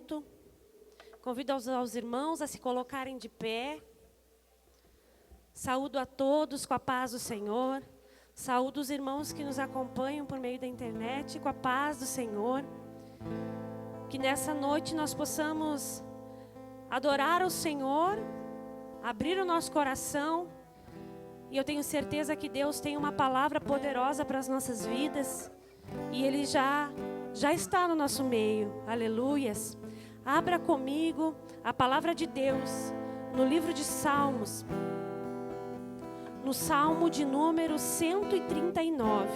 culto. Convido aos irmãos a se colocarem de pé. Saúdo a todos com a paz do Senhor. Saúdo os irmãos que nos acompanham por meio da internet com a paz do Senhor. Que nessa noite nós possamos adorar o Senhor, abrir o nosso coração. E eu tenho certeza que Deus tem uma palavra poderosa para as nossas vidas. E Ele já está no nosso meio. Aleluias. Abra comigo a palavra de Deus no livro de Salmos. No Salmo de número 139.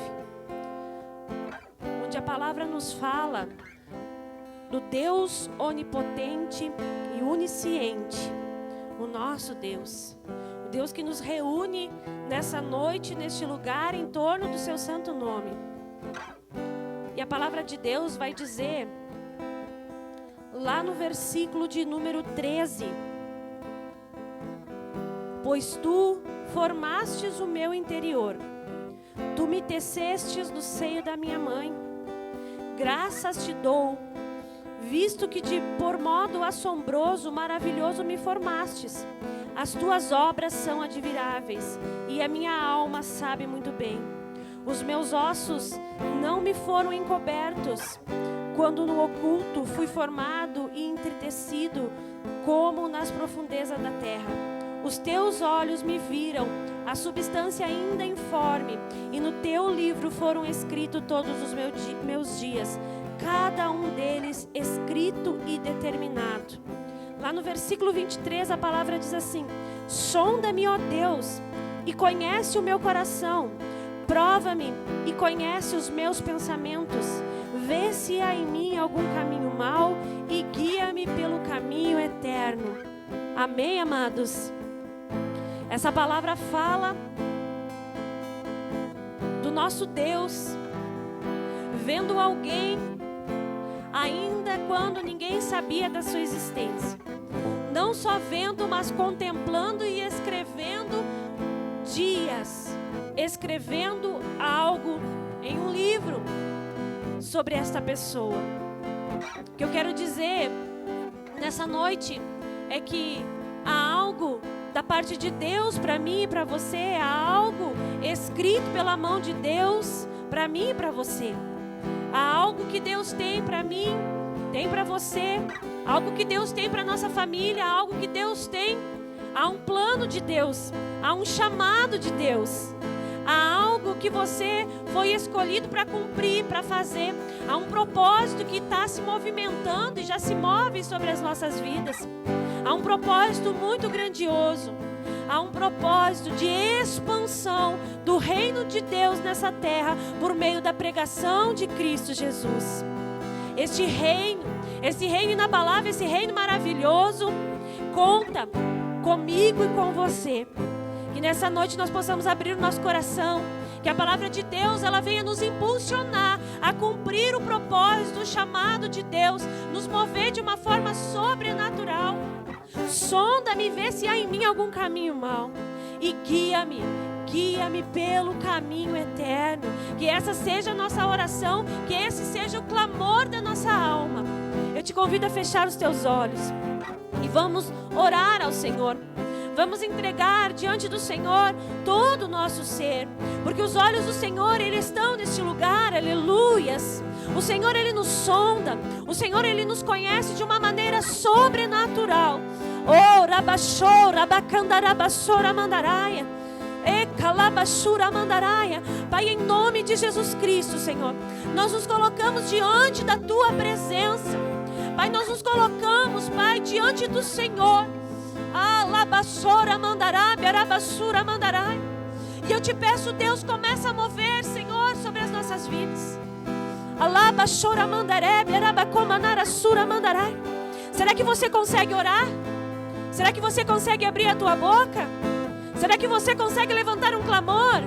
Onde a palavra nos fala do Deus onipotente e onisciente. O nosso Deus. O Deus que nos reúne nessa noite, neste lugar, em torno do seu santo nome. E a palavra de Deus vai dizer, lá no versículo de número 13: Pois tu formastes o meu interior, tu me tecestes no seio da minha mãe. Graças te dou, visto que por modo assombroso, maravilhoso me formastes. As tuas obras são admiráveis, e a minha alma sabe muito bem. Os meus ossos não me foram encobertos, quando no oculto fui formado e entretecido, como nas profundezas da terra. Os teus olhos me viram, a substância ainda informe, e no teu livro foram escritos todos os meus dias, cada um deles escrito e determinado. Lá no versículo 23 a palavra diz assim: Sonda-me, ó Deus, e conhece o meu coração, prova-me e conhece os meus pensamentos, vê se há em mim algum caminho mau e guia-me pelo caminho eterno. Amém, amados? Essa palavra fala do nosso Deus vendo alguém ainda quando ninguém sabia da sua existência. Não só vendo, mas contemplando e escrevendo dias, escrevendo algo em um livro sobre esta pessoa. O que eu quero dizer nessa noite é que há algo da parte de Deus para mim e para você, há algo escrito pela mão de Deus para mim e para você. Há algo que Deus tem para mim, tem para você, algo que Deus tem para nossa família, algo que Deus tem. Há um plano de Deus, há um chamado de Deus, há algo que você foi escolhido para cumprir, para fazer. Há um propósito que está se movimentando e já se move sobre as nossas vidas. Há um propósito muito grandioso. Há um propósito de expansão do reino de Deus nessa terra por meio da pregação de Cristo Jesus. Este reino inabalável, esse reino maravilhoso, conta comigo e com você. Que nessa noite nós possamos abrir o nosso coração, que a palavra de Deus ela venha nos impulsionar a cumprir o propósito, o chamado de Deus, nos mover de uma forma sobrenatural. Sonda-me, vê se há em mim algum caminho mau e guia-me pelo caminho eterno. Que essa seja a nossa oração, que esse seja o clamor da nossa alma. Eu te convido a fechar os teus olhos e vamos orar ao Senhor. Vamos entregar diante do Senhor todo o nosso ser, porque os olhos do Senhor, eles estão neste lugar, aleluias. O Senhor, Ele nos sonda, o Senhor, Ele nos conhece de uma maneira sobrenatural. Oh, rabachou, rabacandarabassora mandaraia, ecalabachura mandaraia. Pai, em nome de Jesus Cristo, Senhor, nós nos colocamos diante da Tua presença. Pai, nós nos colocamos, Pai, diante do Senhor. Alabassora mandarábia, arabassura mandarai. E eu te peço, Deus, começa a mover, Senhor, sobre as nossas vidas. Alabassora mandarébia, arabacomanarassura mandarai. Será que você consegue orar? Será que você consegue abrir a tua boca? Será que você consegue levantar um clamor?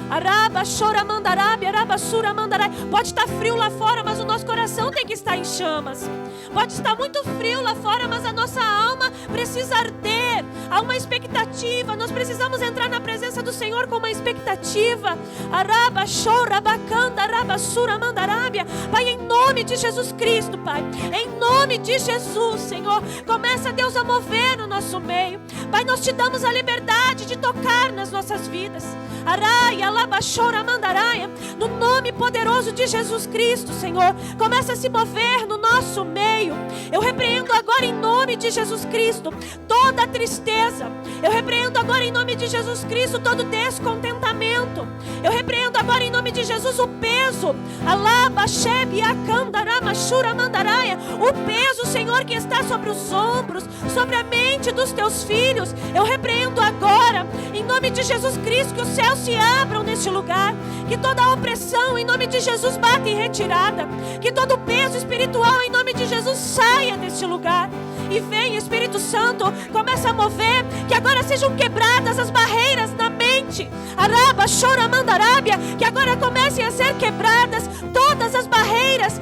Arabassora mandarábia, arabassura mandarai. Pode estar frio lá fora, mas o nosso coração tem que estar em chamas. Pode estar muito frio lá fora, mas a nossa alma precisa arder. Há uma expectativa. Nós precisamos entrar na presença do Senhor com uma expectativa. Araba, chora, bacanda, araba, sura, mandarábia. Pai, em nome de Jesus Cristo, Pai. Em nome de Jesus, Senhor. Começa, Deus, a mover no nosso meio. Pai, nós te damos a liberdade de tocar nas nossas vidas. Araia, laba, chora, mandaraia. No nome poderoso de Jesus Cristo, Senhor. Começa a se mover no nosso meio. Eu repreendo agora em nome de Jesus Cristo toda a tristeza. Eu repreendo agora em nome de Jesus Cristo todo descontentamento. Eu repreendo agora em nome de Jesus o peso. Alaba, shebe, akandarama, shura, mandaraia. O peso, Senhor, que está sobre os ombros, sobre a mente dos teus filhos. Eu repreendo agora em nome de Jesus Cristo que os céus se abram neste lugar. Que toda a opressão em nome de Jesus bata em retirada. Que todo o peso espiritual em nome de Jesus saia deste lugar. E vem, Espírito Santo, começa a mover. Que agora sejam quebradas as barreiras na mente. Araba, chora, mandarábia. Que agora comecem a ser quebradas todas as barreiras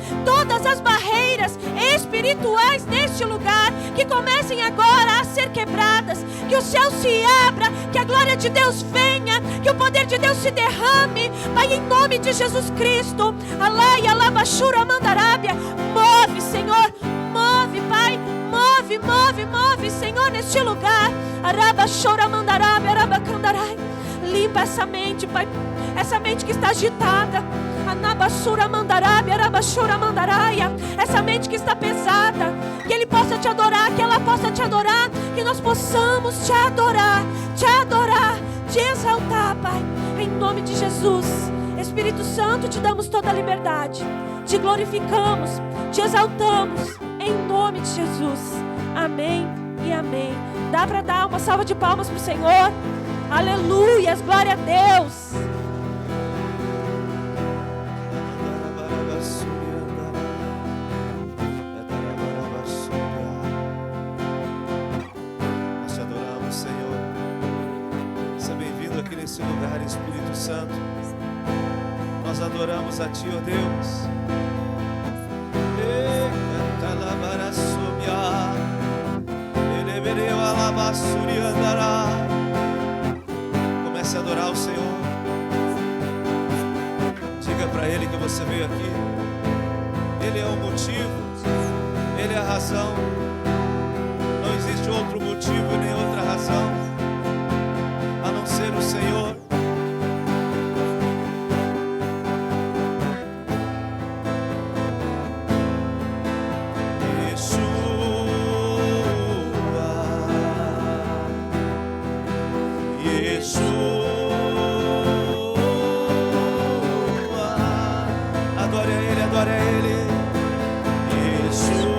espirituais neste lugar. Que comecem agora a ser quebradas. Que o céu se abra. Que a glória de Deus venha. Que o poder de Deus se derrame. Pai, em nome de Jesus Cristo. Alai, alaba, chura, mandarábia. Move, Senhor. Move, Pai. Move, move, move, Senhor, neste lugar. Araba, chora, mandarábia, araba, candarai. Limpa essa mente, Pai. Essa mente que está agitada. Anabashura, mandarábia, araba, chora, mandaraia. Essa mente que está pesada. Que Ele possa te adorar, que ela possa te adorar. Que nós possamos te adorar, te exaltar, Pai. Em nome de Jesus. Espírito Santo, te damos toda a liberdade. Te glorificamos, te exaltamos. Em nome de Jesus. Amém e amém. Dá para dar uma salva de palmas para o Senhor? Aleluias, glória a Deus. Nós te adoramos, Senhor. Seja bem-vindo aqui nesse lugar, Espírito Santo. Nós adoramos a Ti, ó Deus. Comece a adorar o Senhor. Diga para Ele que você veio aqui. Ele é o motivo, Ele é a razão. Não existe outro motivo nem outra razão a não ser o Senhor. Adore a Ele. Yeshua.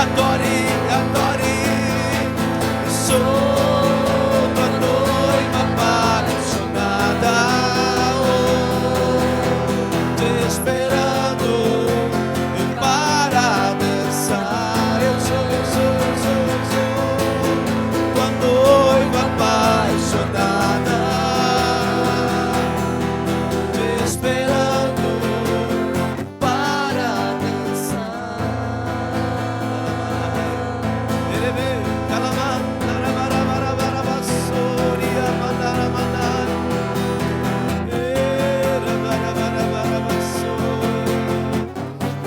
adore, adore. Sou tua noiva apaixonada, te esperando para dançar. Eu sou tua noiva apaixonada, te esperando para dançar. Ele veio,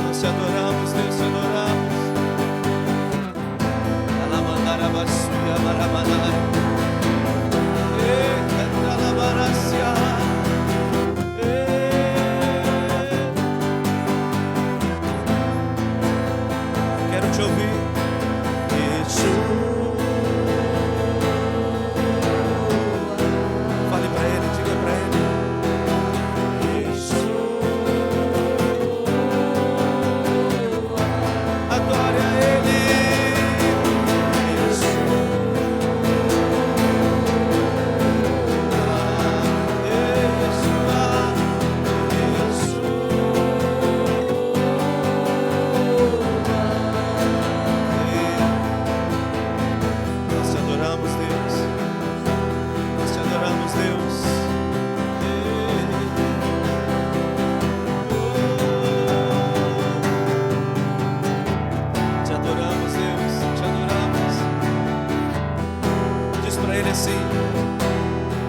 nós te adoramos, Deus, te adoramos. Alamandarabasuia, maramanai. Cantalabaracia. Quero te ouvir. Fale pra ele, diga pra ele. Adore a ele. Nós te adoramos, Deus. Nós te adoramos, Deus. Te adoramos, Deus. Te adoramos. Diz pra ele assim: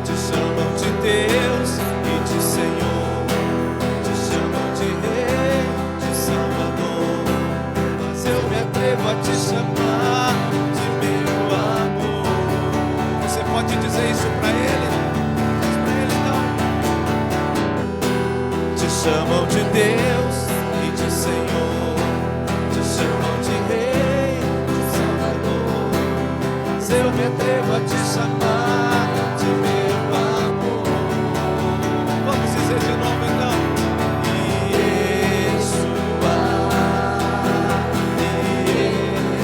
te chamam de Deus e de Senhor, te chamam de Rei, de Salvador, mas eu me atrevo a te chamar de meu amor. Você pode dizer isso pra ele? Diz pra ele então. Te chamam de Deus e de Senhor, te chamam de Rei, de Salvador, mas eu me atrevo a te chamar de meu amor. Vamos dizer de novo então. Yeshua,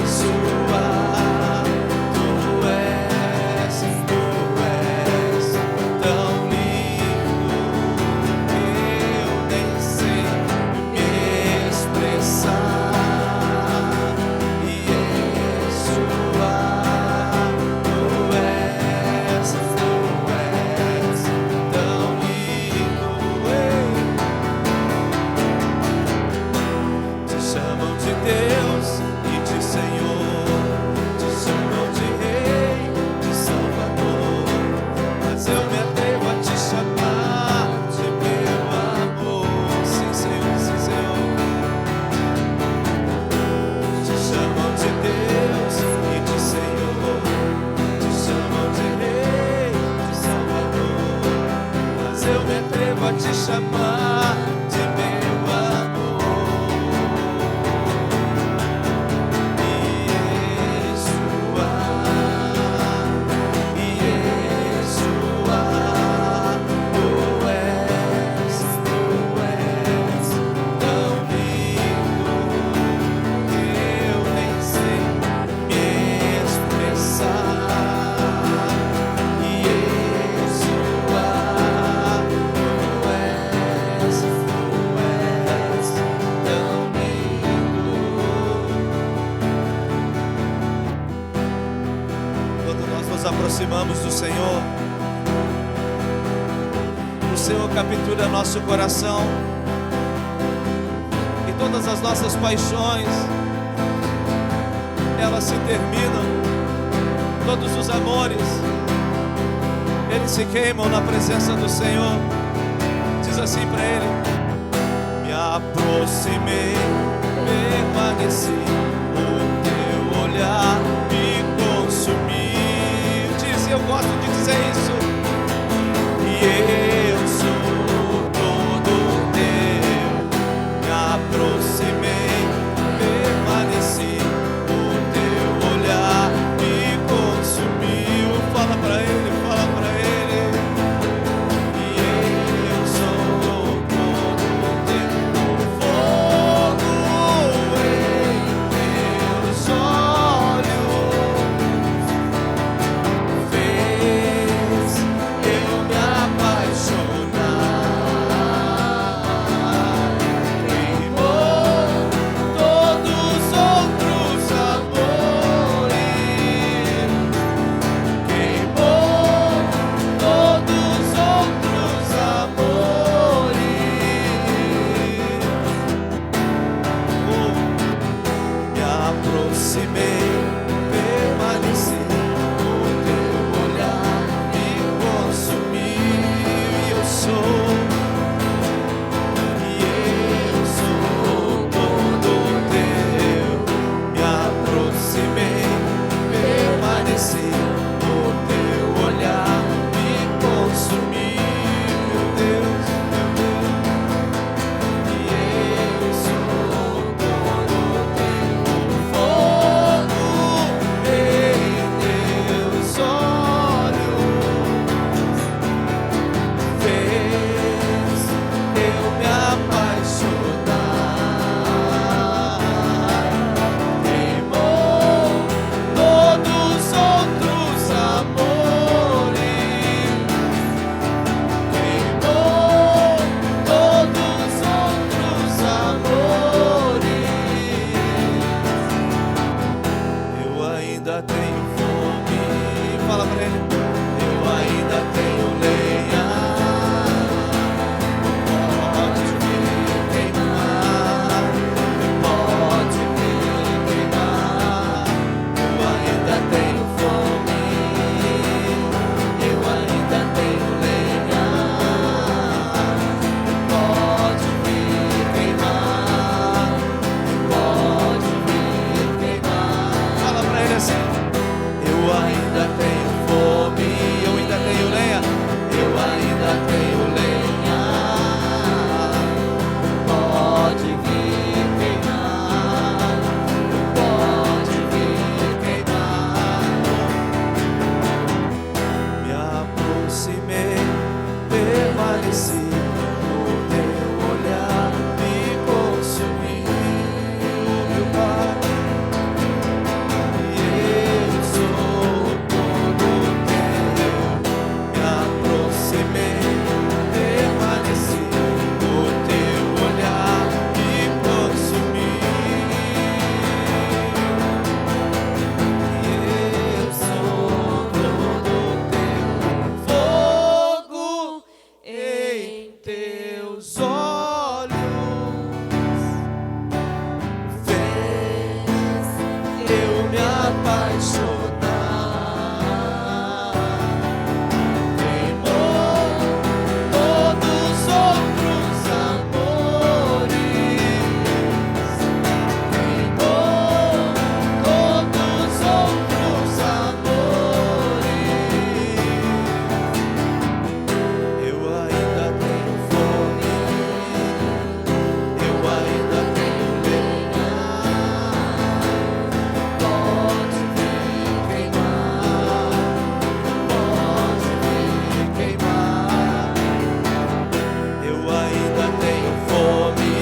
Yeshua, tu és tão lindo que eu nem sei me expressar. Yeshua, tu és tão lindo. Te chamam de Deus e de Senhor, te chamam de Rei, de Salvador, mas eu me atrevo a te chamar de meu amor. Sim, Senhor, sim, Senhor. Te chamam de Deus e de Senhor, te chamam de Rei, de Salvador, mas eu me atrevo a te chamar de meu amor. Yeshua, Yeshua, tu és tão lindo que eu nem sei me expressar. Yeshua, tu és tão lindo. Quando nós nos aproximamos do Senhor, o Senhor captura nosso coração e todas as nossas paixões, elas se terminam. Todos os amores, eles se queimam na presença do Senhor. Diz assim pra ele: me aproximei, permaneci, o teu olhar me consumiu. Diz, eu gosto de dizer isso. E eu sou todo teu. Me aproximei, permaneci, o teu olhar me consumiu. Fala pra ele, fala pra ele. E eu sou todo teu. Fogo em aproximei, permaneci, o teu olhar me consumiu. Eu sou todo teu. Me aproximei, permaneci, o teu olhar me consumiu, meu Deus, meu Deus. E eu sou todo teu. Fogo em teus olhos fez eu me apaixonar. Queimou todos os outros amores. Queimou todos os outros amores. Eu ainda tenho fome. Fala pra ele. Eu ainda tenho lenha. Pode vir queimar. Pode vir queimar. Eu ainda tenho fome. Eu ainda tenho lenha. Pode vir queimar. Pode vir queimar. Fala pra ele assim. Eu ainda tenho fome. Eu ainda tenho lenha. Eu ainda tenho lenha. Pode vir queimar. Pode vir queimar. Me aproximei, permaneci, o teu olhar me consumiu, meu Pai. E eu sou todo teu. Me aproximei, permaneci, o teu olhar me consumiu. E eu sou todo teu. Fogo em teus olhos fez eu me apaixonar. Queimou todos os outros amores. Queimou todos os outros amores. Eu ainda tenho fome. Eu ainda tenho lenha. Pode vir queimar. Pode vir queimar. Eu ainda tenho fome.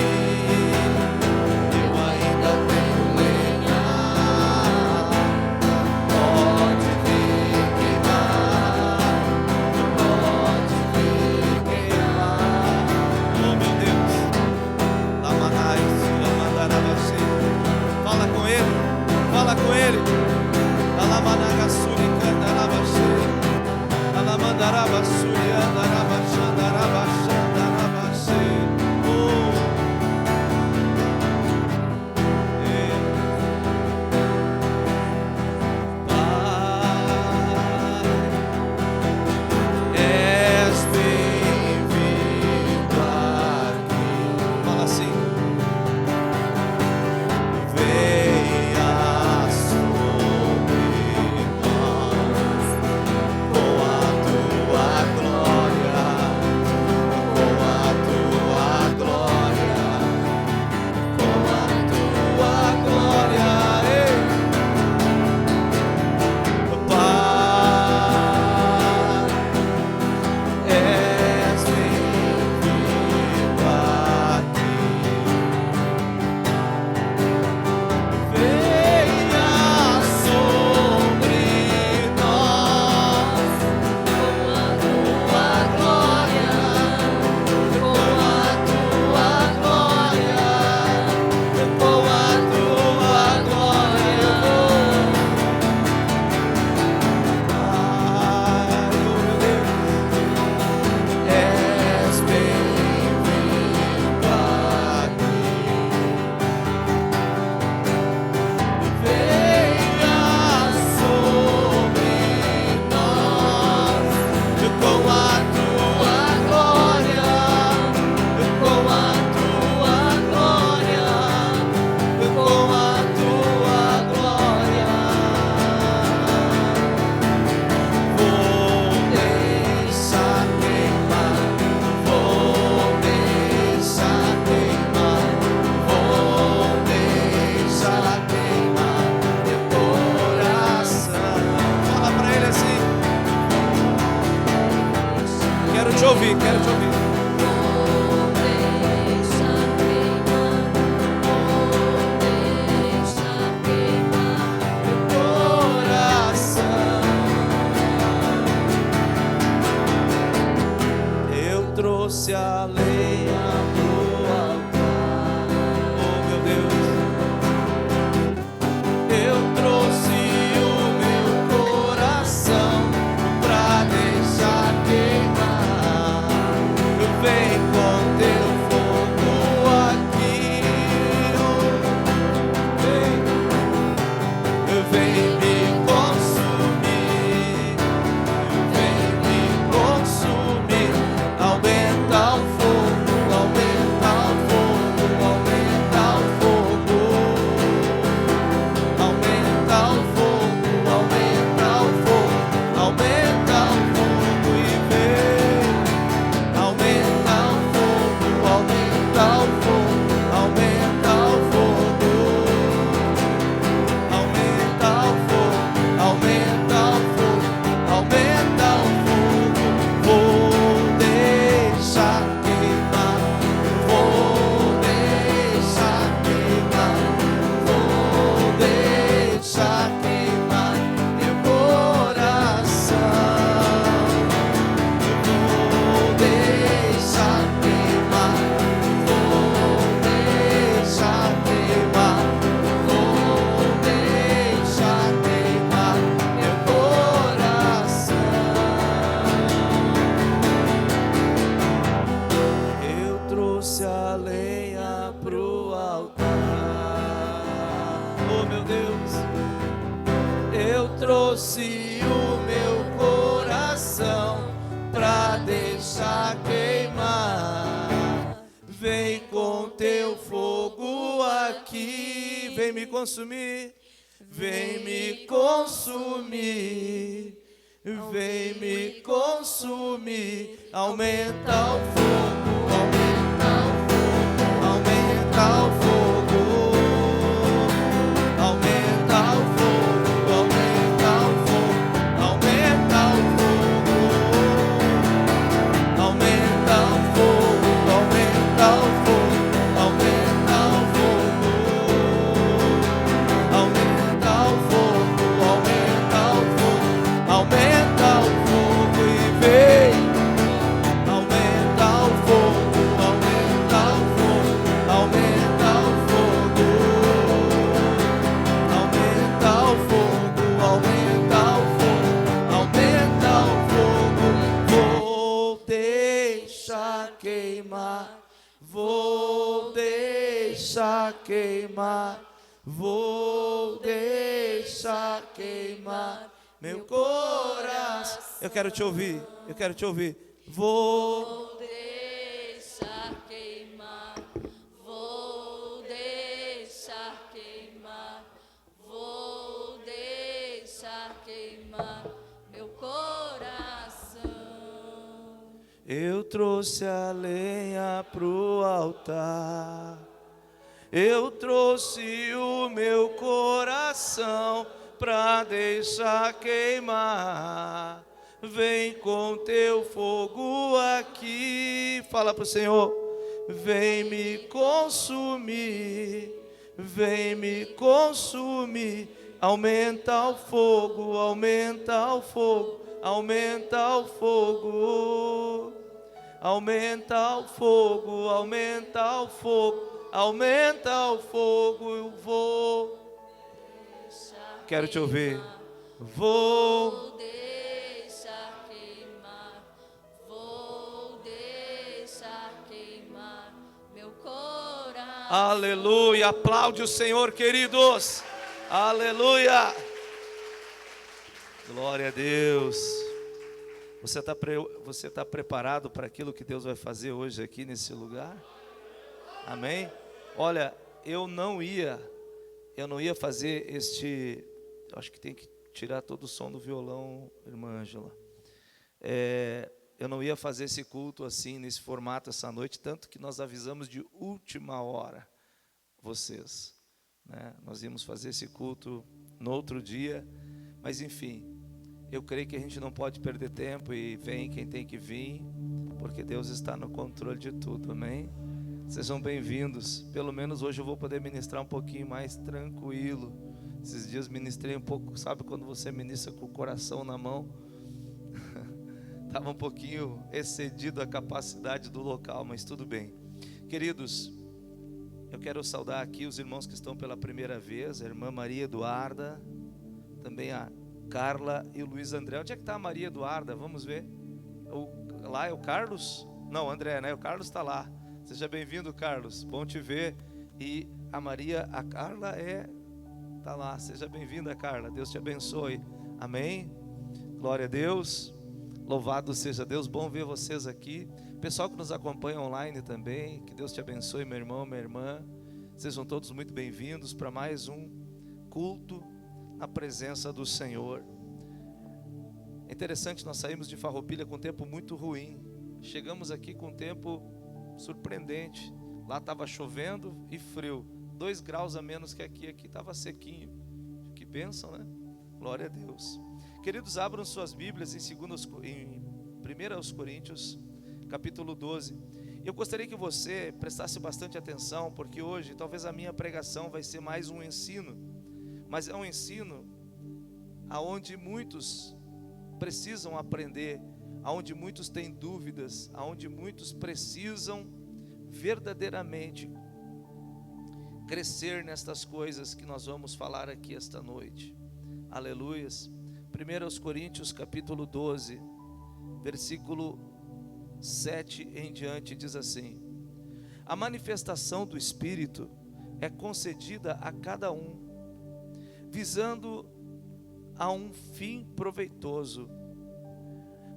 Eu ainda tenho lenha. Pode vir queimar. Pode vir queimar. Oh, meu Deus. Lamanai, Sulamandarabashe. Fala com ele. Fala com ele. Alamanagassuri, Candarabashe. Alamandarabassuri, Andarabashandarabashandarabashe. Oh. Pai, és bem-vindo aqui. Fala assim. Venha sobre Oh meu Deus, eu trouxe o meu coração pra deixar queimar. Vem com teu fogo aqui, vem me consumir, vem me consumir, vem me consumir. Aumenta o fogo, aumenta o fogo, aumenta o fogo, aumenta o fogo, aumenta o fogo, aumenta o fogo, aumenta o fogo, aumenta o fogo, aumenta o fogo, aumenta o fogo, aumenta o fogo, aumenta o fogo e vem. Aumenta o fogo, aumenta o fogo, aumenta o fogo, aumenta o fogo, aumenta o fogo, aumenta o fogo. Vou deixar queimar, vou deixar queimar, vou deixar queimar meu coração. Eu quero te ouvir, eu quero te ouvir. Vou deixar queimar, vou deixar queimar, vou deixar queimar meu coração. Eu trouxe a lenha pro altar, eu trouxe o meu coração pra deixar queimar. Vem com teu fogo aqui, fala pro Senhor. Vem me consumir, vem me consumir. Aumenta o fogo, aumenta o fogo, aumenta o fogo, aumenta o fogo, aumenta o fogo, aumenta o fogo. Eu vou, quero te ouvir. Vou deixar queimar, vou deixar queimar meu coração. Aleluia, aplaude o Senhor, queridos. Aleluia. Glória a Deus. Você tá preparado para aquilo que Deus vai fazer hoje aqui nesse lugar? Amém? Olha, eu não ia fazer acho que tem que tirar todo o som do violão, irmã Ângela. Eu não ia fazer esse culto assim, nesse formato essa noite, tanto que nós avisamos de última hora vocês, né? Nós íamos fazer esse culto no outro dia, mas enfim, eu creio que a gente não pode perder tempo e vem quem tem que vir, porque Deus está no controle de tudo, amém? Sejam bem-vindos. Pelo menos hoje eu vou poder ministrar um pouquinho mais tranquilo. Esses dias ministrei um pouco, sabe quando você ministra com o coração na mão? Estava um pouquinho excedido a capacidade do local, mas tudo bem. Queridos, eu quero saudar aqui os irmãos que estão pela primeira vez, a irmã Maria Eduarda, também a Carla e o Luiz André. Onde é que está a Maria Eduarda? Vamos ver. Lá é o Carlos? Não, André, né? O Carlos está lá. Seja bem-vindo, Carlos. Bom te ver. E a Carla está lá. Seja bem-vinda, Carla. Deus te abençoe. Amém? Glória a Deus. Louvado seja Deus. Bom ver vocês aqui. Pessoal que nos acompanha online também. Que Deus te abençoe, meu irmão, minha irmã. Sejam todos muito bem-vindos para mais um culto na presença do Senhor. É interessante, nós saímos de Farroupilha com um tempo muito ruim. Chegamos aqui com um tempo surpreendente. Lá estava chovendo e frio, 2 graus a menos que aqui estava sequinho. Que bênção, né? Glória a Deus. Queridos, abram suas Bíblias em 1 Coríntios, capítulo 12. Eu gostaria que você prestasse bastante atenção, porque hoje talvez a minha pregação vai ser mais um ensino, mas é um ensino aonde muitos precisam aprender, aonde muitos têm dúvidas, aonde muitos precisam verdadeiramente crescer nestas coisas que nós vamos falar aqui esta noite. Aleluias. 1 Coríntios capítulo 12, versículo 7 em diante, diz assim: a manifestação do Espírito é concedida a cada um, visando a um fim proveitoso.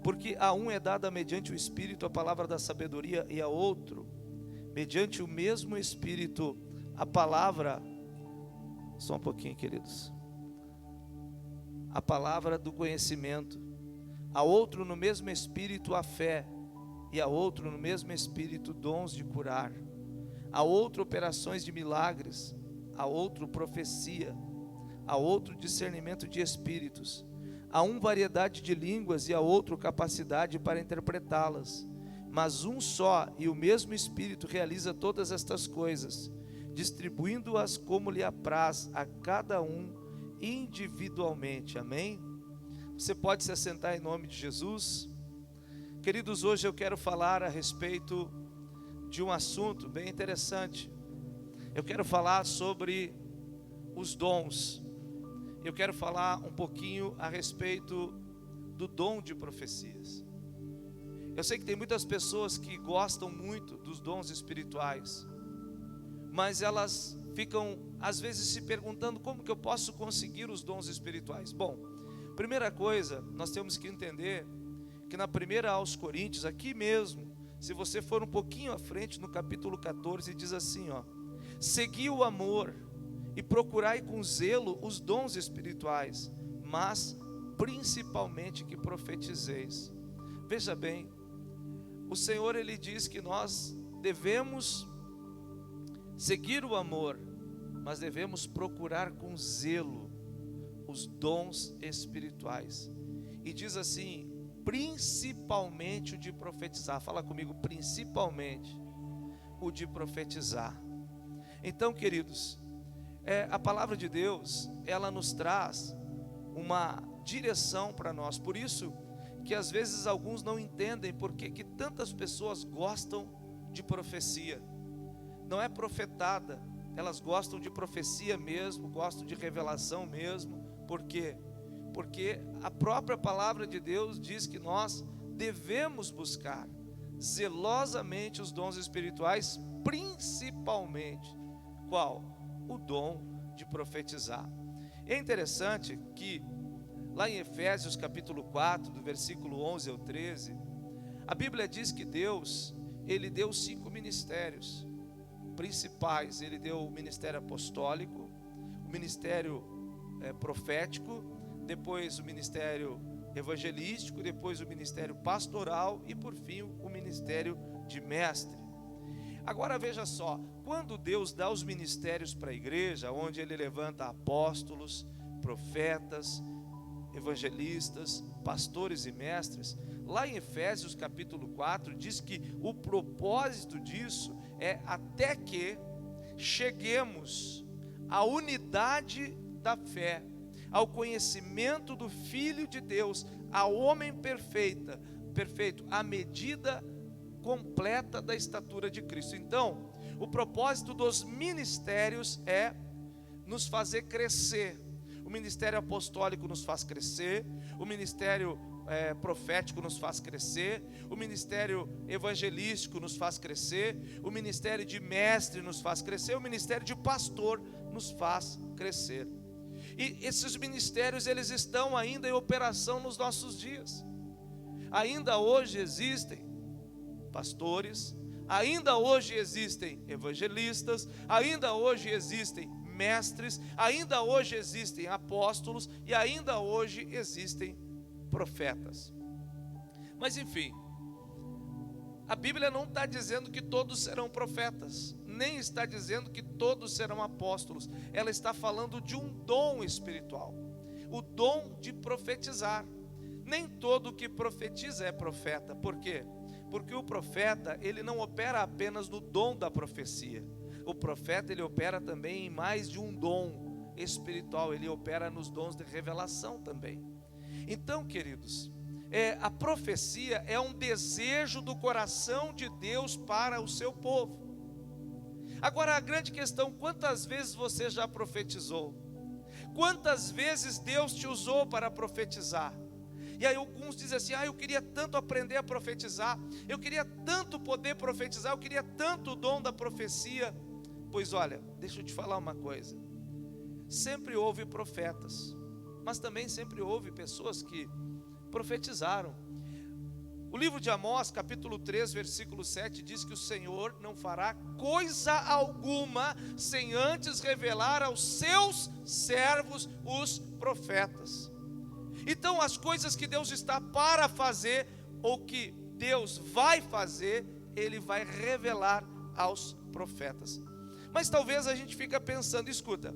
Porque a um é dada mediante o Espírito a palavra da sabedoria, e a outro, mediante o mesmo Espírito, a palavra, só um pouquinho, queridos, a palavra do conhecimento. A outro no mesmo Espírito a fé, e a outro no mesmo Espírito dons de curar, a outro operações de milagres, a outro profecia, a outro discernimento de espíritos, a um variedade de línguas e a outro capacidade para interpretá-las. Mas um só e o mesmo Espírito realiza todas estas coisas, distribuindo-as como lhe apraz a cada um individualmente. Amém? Você pode se assentar em nome de Jesus. Queridos, hoje eu quero falar a respeito de um assunto bem interessante. Eu quero falar sobre os dons. Eu quero falar um pouquinho a respeito do dom de profecias. Eu sei que tem muitas pessoas que gostam muito dos dons espirituais, mas elas ficam às vezes se perguntando: como que eu posso conseguir os dons espirituais? Bom, primeira coisa, nós temos que entender que na primeira aos Coríntios, aqui mesmo, se você for um pouquinho à frente, no capítulo 14, diz assim, ó: segui o amor e procurai com zelo os dons espirituais, mas principalmente que profetizeis. Veja bem, o Senhor, Ele diz que nós devemos seguir o amor, mas devemos procurar com zelo os dons espirituais. E diz assim, principalmente o de profetizar. Fala comigo, principalmente o de profetizar. Então, queridos, a palavra de Deus, ela nos traz uma direção para nós. Por isso que às vezes alguns não entendem por que tantas pessoas gostam de profecia. Não é profetada, elas gostam de profecia mesmo, gostam de revelação mesmo. Por quê? Porque a própria palavra de Deus diz que nós devemos buscar zelosamente os dons espirituais, principalmente qual? O dom de profetizar. É interessante que lá em Efésios capítulo 4, do versículo 11 ao 13, a Bíblia diz que Deus, Ele deu 5 ministérios principais. Ele deu o ministério apostólico, o ministério profético, depois o ministério evangelístico, depois o ministério pastoral e por fim o ministério de mestre. Agora veja só, quando Deus dá os ministérios para a igreja, onde Ele levanta apóstolos, profetas, evangelistas, pastores e mestres, lá em Efésios capítulo 4 diz que o propósito disso é até que cheguemos à unidade da fé, ao conhecimento do Filho de Deus, ao homem perfeito, à medida completa da estatura de Cristo. Então, o propósito dos ministérios é nos fazer crescer. O ministério apostólico nos faz crescer, o ministério profético nos faz crescer, o ministério evangelístico nos faz crescer, o ministério de mestre nos faz crescer, o ministério de pastor nos faz crescer. E esses ministérios, eles estão ainda em operação nos nossos dias. Ainda hoje existem pastores, ainda hoje existem evangelistas, ainda hoje existem mestres, ainda hoje existem apóstolos e ainda hoje existem profetas. Mas enfim, a Bíblia não está dizendo que todos serão profetas, nem está dizendo que todos serão apóstolos. Ela está falando de um dom espiritual, o dom de profetizar. Nem todo que profetiza é profeta. Por quê? Porque o profeta, ele não opera apenas no dom da profecia. O profeta, ele opera também em mais de um dom espiritual. Ele opera nos dons de revelação também. Então, queridos, a profecia é um desejo do coração de Deus para o seu povo. Agora, a grande questão: quantas vezes você já profetizou? Quantas vezes Deus te usou para profetizar? E aí alguns dizem assim: eu queria tanto aprender a profetizar, eu queria tanto poder profetizar, eu queria tanto o dom da profecia. Pois olha, deixa eu te falar uma coisa. sempre houve profetas, mas também sempre houve pessoas que profetizaram. O livro de Amós, capítulo 3, versículo 7, diz que o Senhor não fará coisa alguma sem antes revelar aos seus servos, os profetas. Então, as coisas que Deus está para fazer, ou que Deus vai fazer, Ele vai revelar aos profetas. Mas talvez a gente fica pensando, escuta,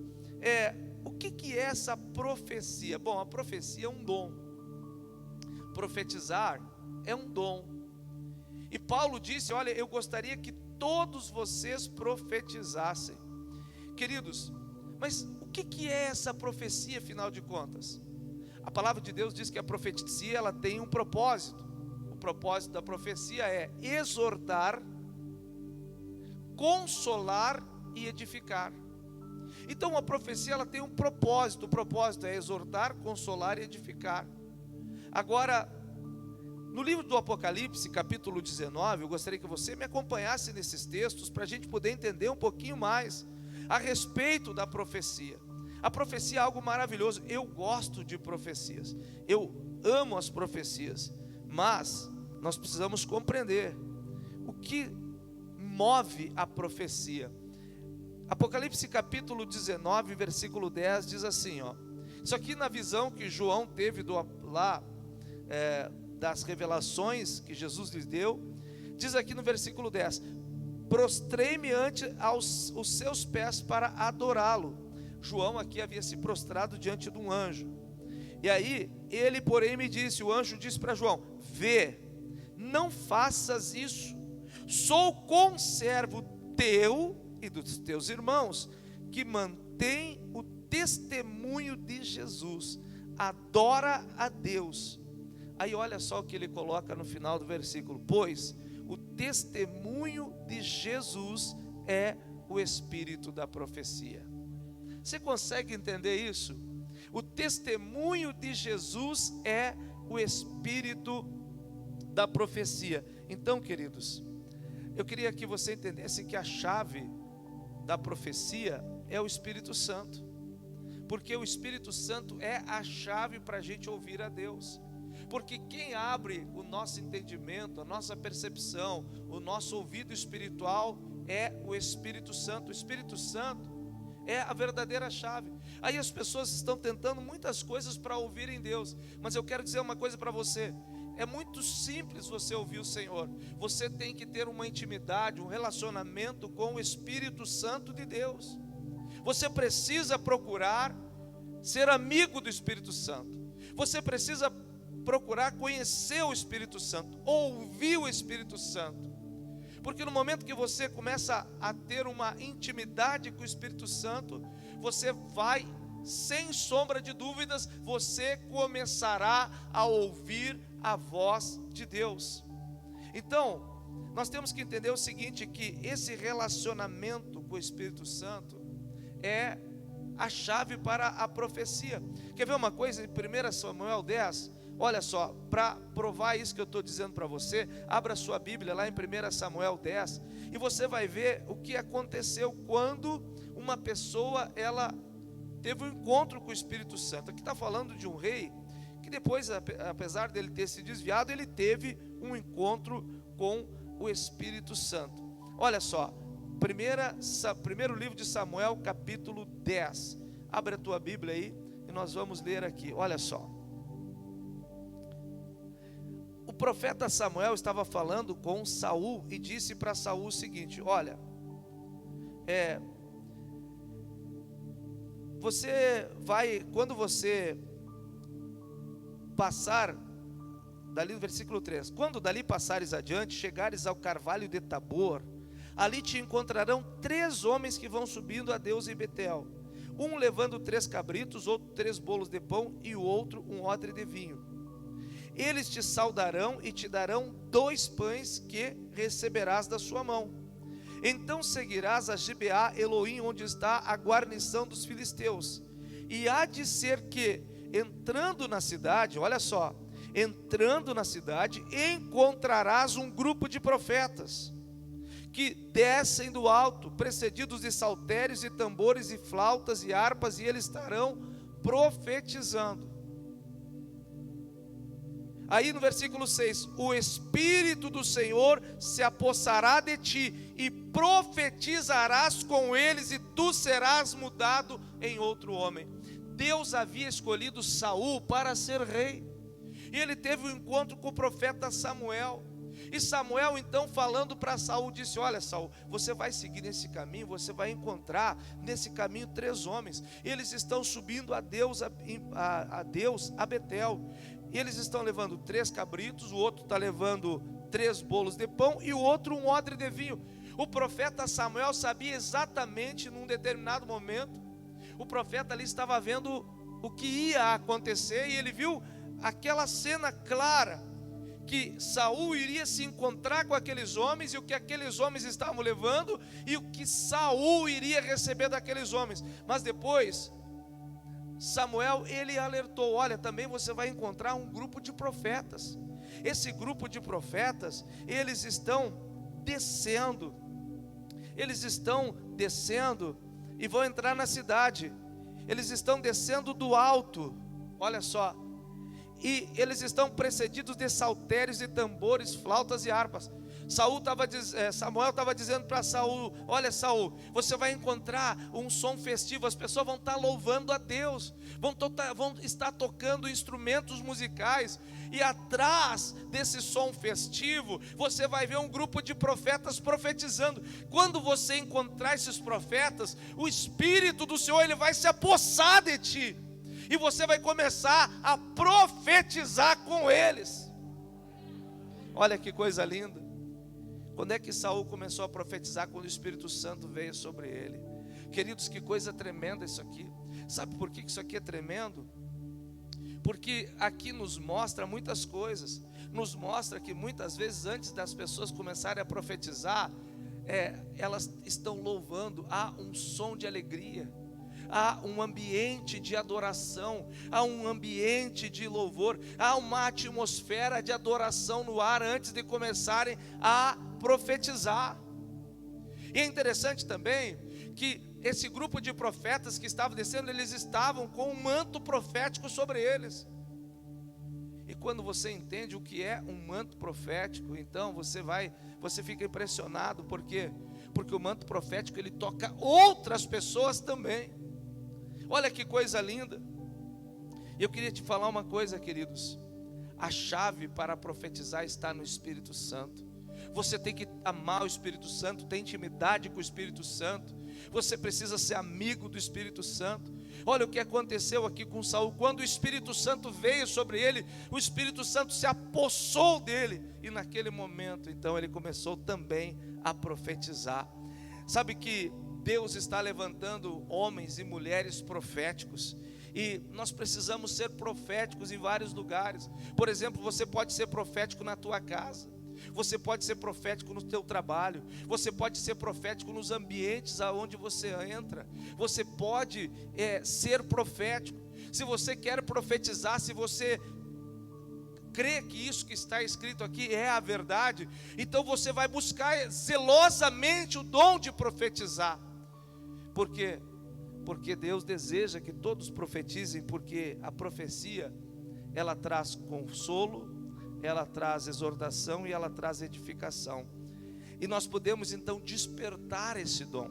o que é essa profecia? Bom, a profecia é um dom. Profetizar é um dom. E Paulo disse, olha, eu gostaria que todos vocês profetizassem. Queridos, mas o que é essa profecia, afinal de contas? A palavra de Deus diz que a profecia, ela tem um propósito. O propósito da profecia é exortar, consolar e edificar. Então a profecia, ela tem um propósito. O propósito é exortar, consolar e edificar. Agora, no livro do Apocalipse, capítulo 19, eu gostaria que você me acompanhasse nesses textos, para a gente poder entender um pouquinho mais a respeito da profecia. A profecia é algo maravilhoso. Eu gosto de profecias, eu amo as profecias, mas nós precisamos compreender o que move a profecia. Apocalipse capítulo 19, versículo 10 diz assim, ó. Isso aqui na visão que João teve das revelações que Jesus lhes deu, diz aqui no versículo 10: prostrei-me ante os seus pés para adorá-lo. João aqui havia se prostrado diante de um anjo. E aí, ele porém me disse, o anjo disse para João: vê, não faças isso, sou conservo teu e dos teus irmãos, que mantém o testemunho de Jesus, adora a Deus. Aí olha só o que ele coloca no final do versículo: pois o testemunho de Jesus é o espírito da profecia. Você consegue entender isso? O testemunho de Jesus é o espírito da profecia. Então, queridos, eu queria que você entendesse que a chave da profecia é o Espírito Santo, porque o Espírito Santo é a chave para a gente ouvir a Deus. Porque quem abre o nosso entendimento, a nossa percepção, o nosso ouvido espiritual é o Espírito Santo. O Espírito Santo é a verdadeira chave. Aí as pessoas estão tentando muitas coisas para ouvirem Deus, mas eu quero dizer uma coisa para você: é muito simples você ouvir o Senhor. Você tem que ter uma intimidade, um relacionamento com o Espírito Santo de Deus. Você precisa procurar ser amigo do Espírito Santo. Você precisa procurar conhecer o Espírito Santo, ouvir o Espírito Santo. Porque no momento que você começa a ter uma intimidade com o Espírito Santo, você vai, sem sombra de dúvidas, você começará a ouvir a voz de Deus. Então, nós temos que entender o seguinte, que esse relacionamento com o Espírito Santo é a chave para a profecia. Quer ver uma coisa? Em 1 Samuel 10, olha só, para provar isso que eu estou dizendo para você, abra sua Bíblia lá em 1 Samuel 10, e você vai ver o que aconteceu quando uma pessoa, ela teve um encontro com o Espírito Santo. Aqui está falando de um rei, que depois, apesar dele ter se desviado, ele teve um encontro com o Espírito Santo. Olha só, primeiro livro de Samuel, capítulo 10, abre a tua Bíblia aí, e nós vamos ler aqui, olha só. O profeta Samuel estava falando com Saul e disse para Saul o seguinte: olha, você vai, quando você passar, dali no versículo 3, quando dali passares adiante, chegares ao carvalho de Tabor, ali te encontrarão 3 homens que vão subindo a Deus em Betel, um levando 3 cabritos, outro 3 bolos de pão e o outro um odre de vinho. Eles te saudarão e te darão 2 pães que receberás da sua mão. Então seguirás a Gibeá Elohim, onde está a guarnição dos filisteus. E há de ser que, entrando na cidade, olha só, entrando na cidade, encontrarás um grupo de profetas, que descem do alto, precedidos de saltérios e tambores e flautas e harpas, e eles estarão profetizando. Aí no versículo 6, o Espírito do Senhor se apossará de ti, e profetizarás com eles, e tu serás mudado em outro homem. Deus havia escolhido Saul para ser rei, e ele teve um encontro com o profeta Samuel. E Samuel então falando para Saul, disse: olha Saul, você vai seguir nesse caminho, você vai encontrar nesse caminho 3 homens, eles estão subindo a Deus a Betel, e eles estão levando 3 cabritos, o outro está levando 3 bolos de pão, e o outro um odre de vinho. O profeta Samuel sabia exatamente, num determinado momento, o profeta ali estava vendo o que ia acontecer, e ele viu aquela cena clara, que Saul iria se encontrar com aqueles homens, e o que aqueles homens estavam levando, e o que Saul iria receber daqueles homens. Mas depois, Samuel, ele alertou: olha, também você vai encontrar um grupo de profetas. Esse grupo de profetas, eles estão descendo e vão entrar na cidade. Eles estão descendo do alto, olha só, e eles estão precedidos de saltérios e tambores, flautas e harpas. Samuel estava dizendo para Saul: olha Saul, você vai encontrar um som festivo, as pessoas vão estar louvando a Deus, vão estar tocando instrumentos musicais, e atrás desse som festivo, você vai ver um grupo de profetas profetizando. Quando você encontrar esses profetas, o Espírito do Senhor, ele vai se apossar de ti, e você vai começar a profetizar com eles. Olha que coisa linda. Quando é que Saul começou a profetizar? Quando o Espírito Santo veio sobre ele. Queridos, que coisa tremenda isso aqui. Sabe por que isso aqui é tremendo? Porque aqui nos mostra muitas coisas. Nos mostra que muitas vezes, antes das pessoas começarem a profetizar, elas estão louvando. Há um som de alegria, há um ambiente de adoração, há um ambiente de louvor, há uma atmosfera de adoração no ar antes de começarem a profetizar. E é interessante também que esse grupo de profetas que estavam descendo, eles estavam com um manto profético sobre eles. E quando você entende o que é um manto profético, então você fica impressionado. Por quê? Porque o manto profético, ele toca outras pessoas também. Olha que coisa linda. E eu queria te falar uma coisa, queridos: a chave para profetizar está no Espírito Santo. Você tem que amar o Espírito Santo, ter intimidade com o Espírito Santo. Você precisa ser amigo do Espírito Santo. Olha o que aconteceu aqui com Saul. Quando o Espírito Santo veio sobre ele, o Espírito Santo se apossou dele, e naquele momento então ele começou também a profetizar. Sabe que Deus está levantando homens e mulheres proféticos, e nós precisamos ser proféticos em vários lugares. Por exemplo, você pode ser profético na tua casa, você pode ser profético no teu trabalho, você pode ser profético nos ambientes aonde você entra. Você pode ser profético. Se você quer profetizar, se você crê que isso que está escrito aqui é a verdade, então você vai buscar zelosamente o dom de profetizar. Por quê? Porque Deus deseja que todos profetizem, porque a profecia, ela traz consolo, ela traz exortação e ela traz edificação. E nós podemos então despertar esse dom.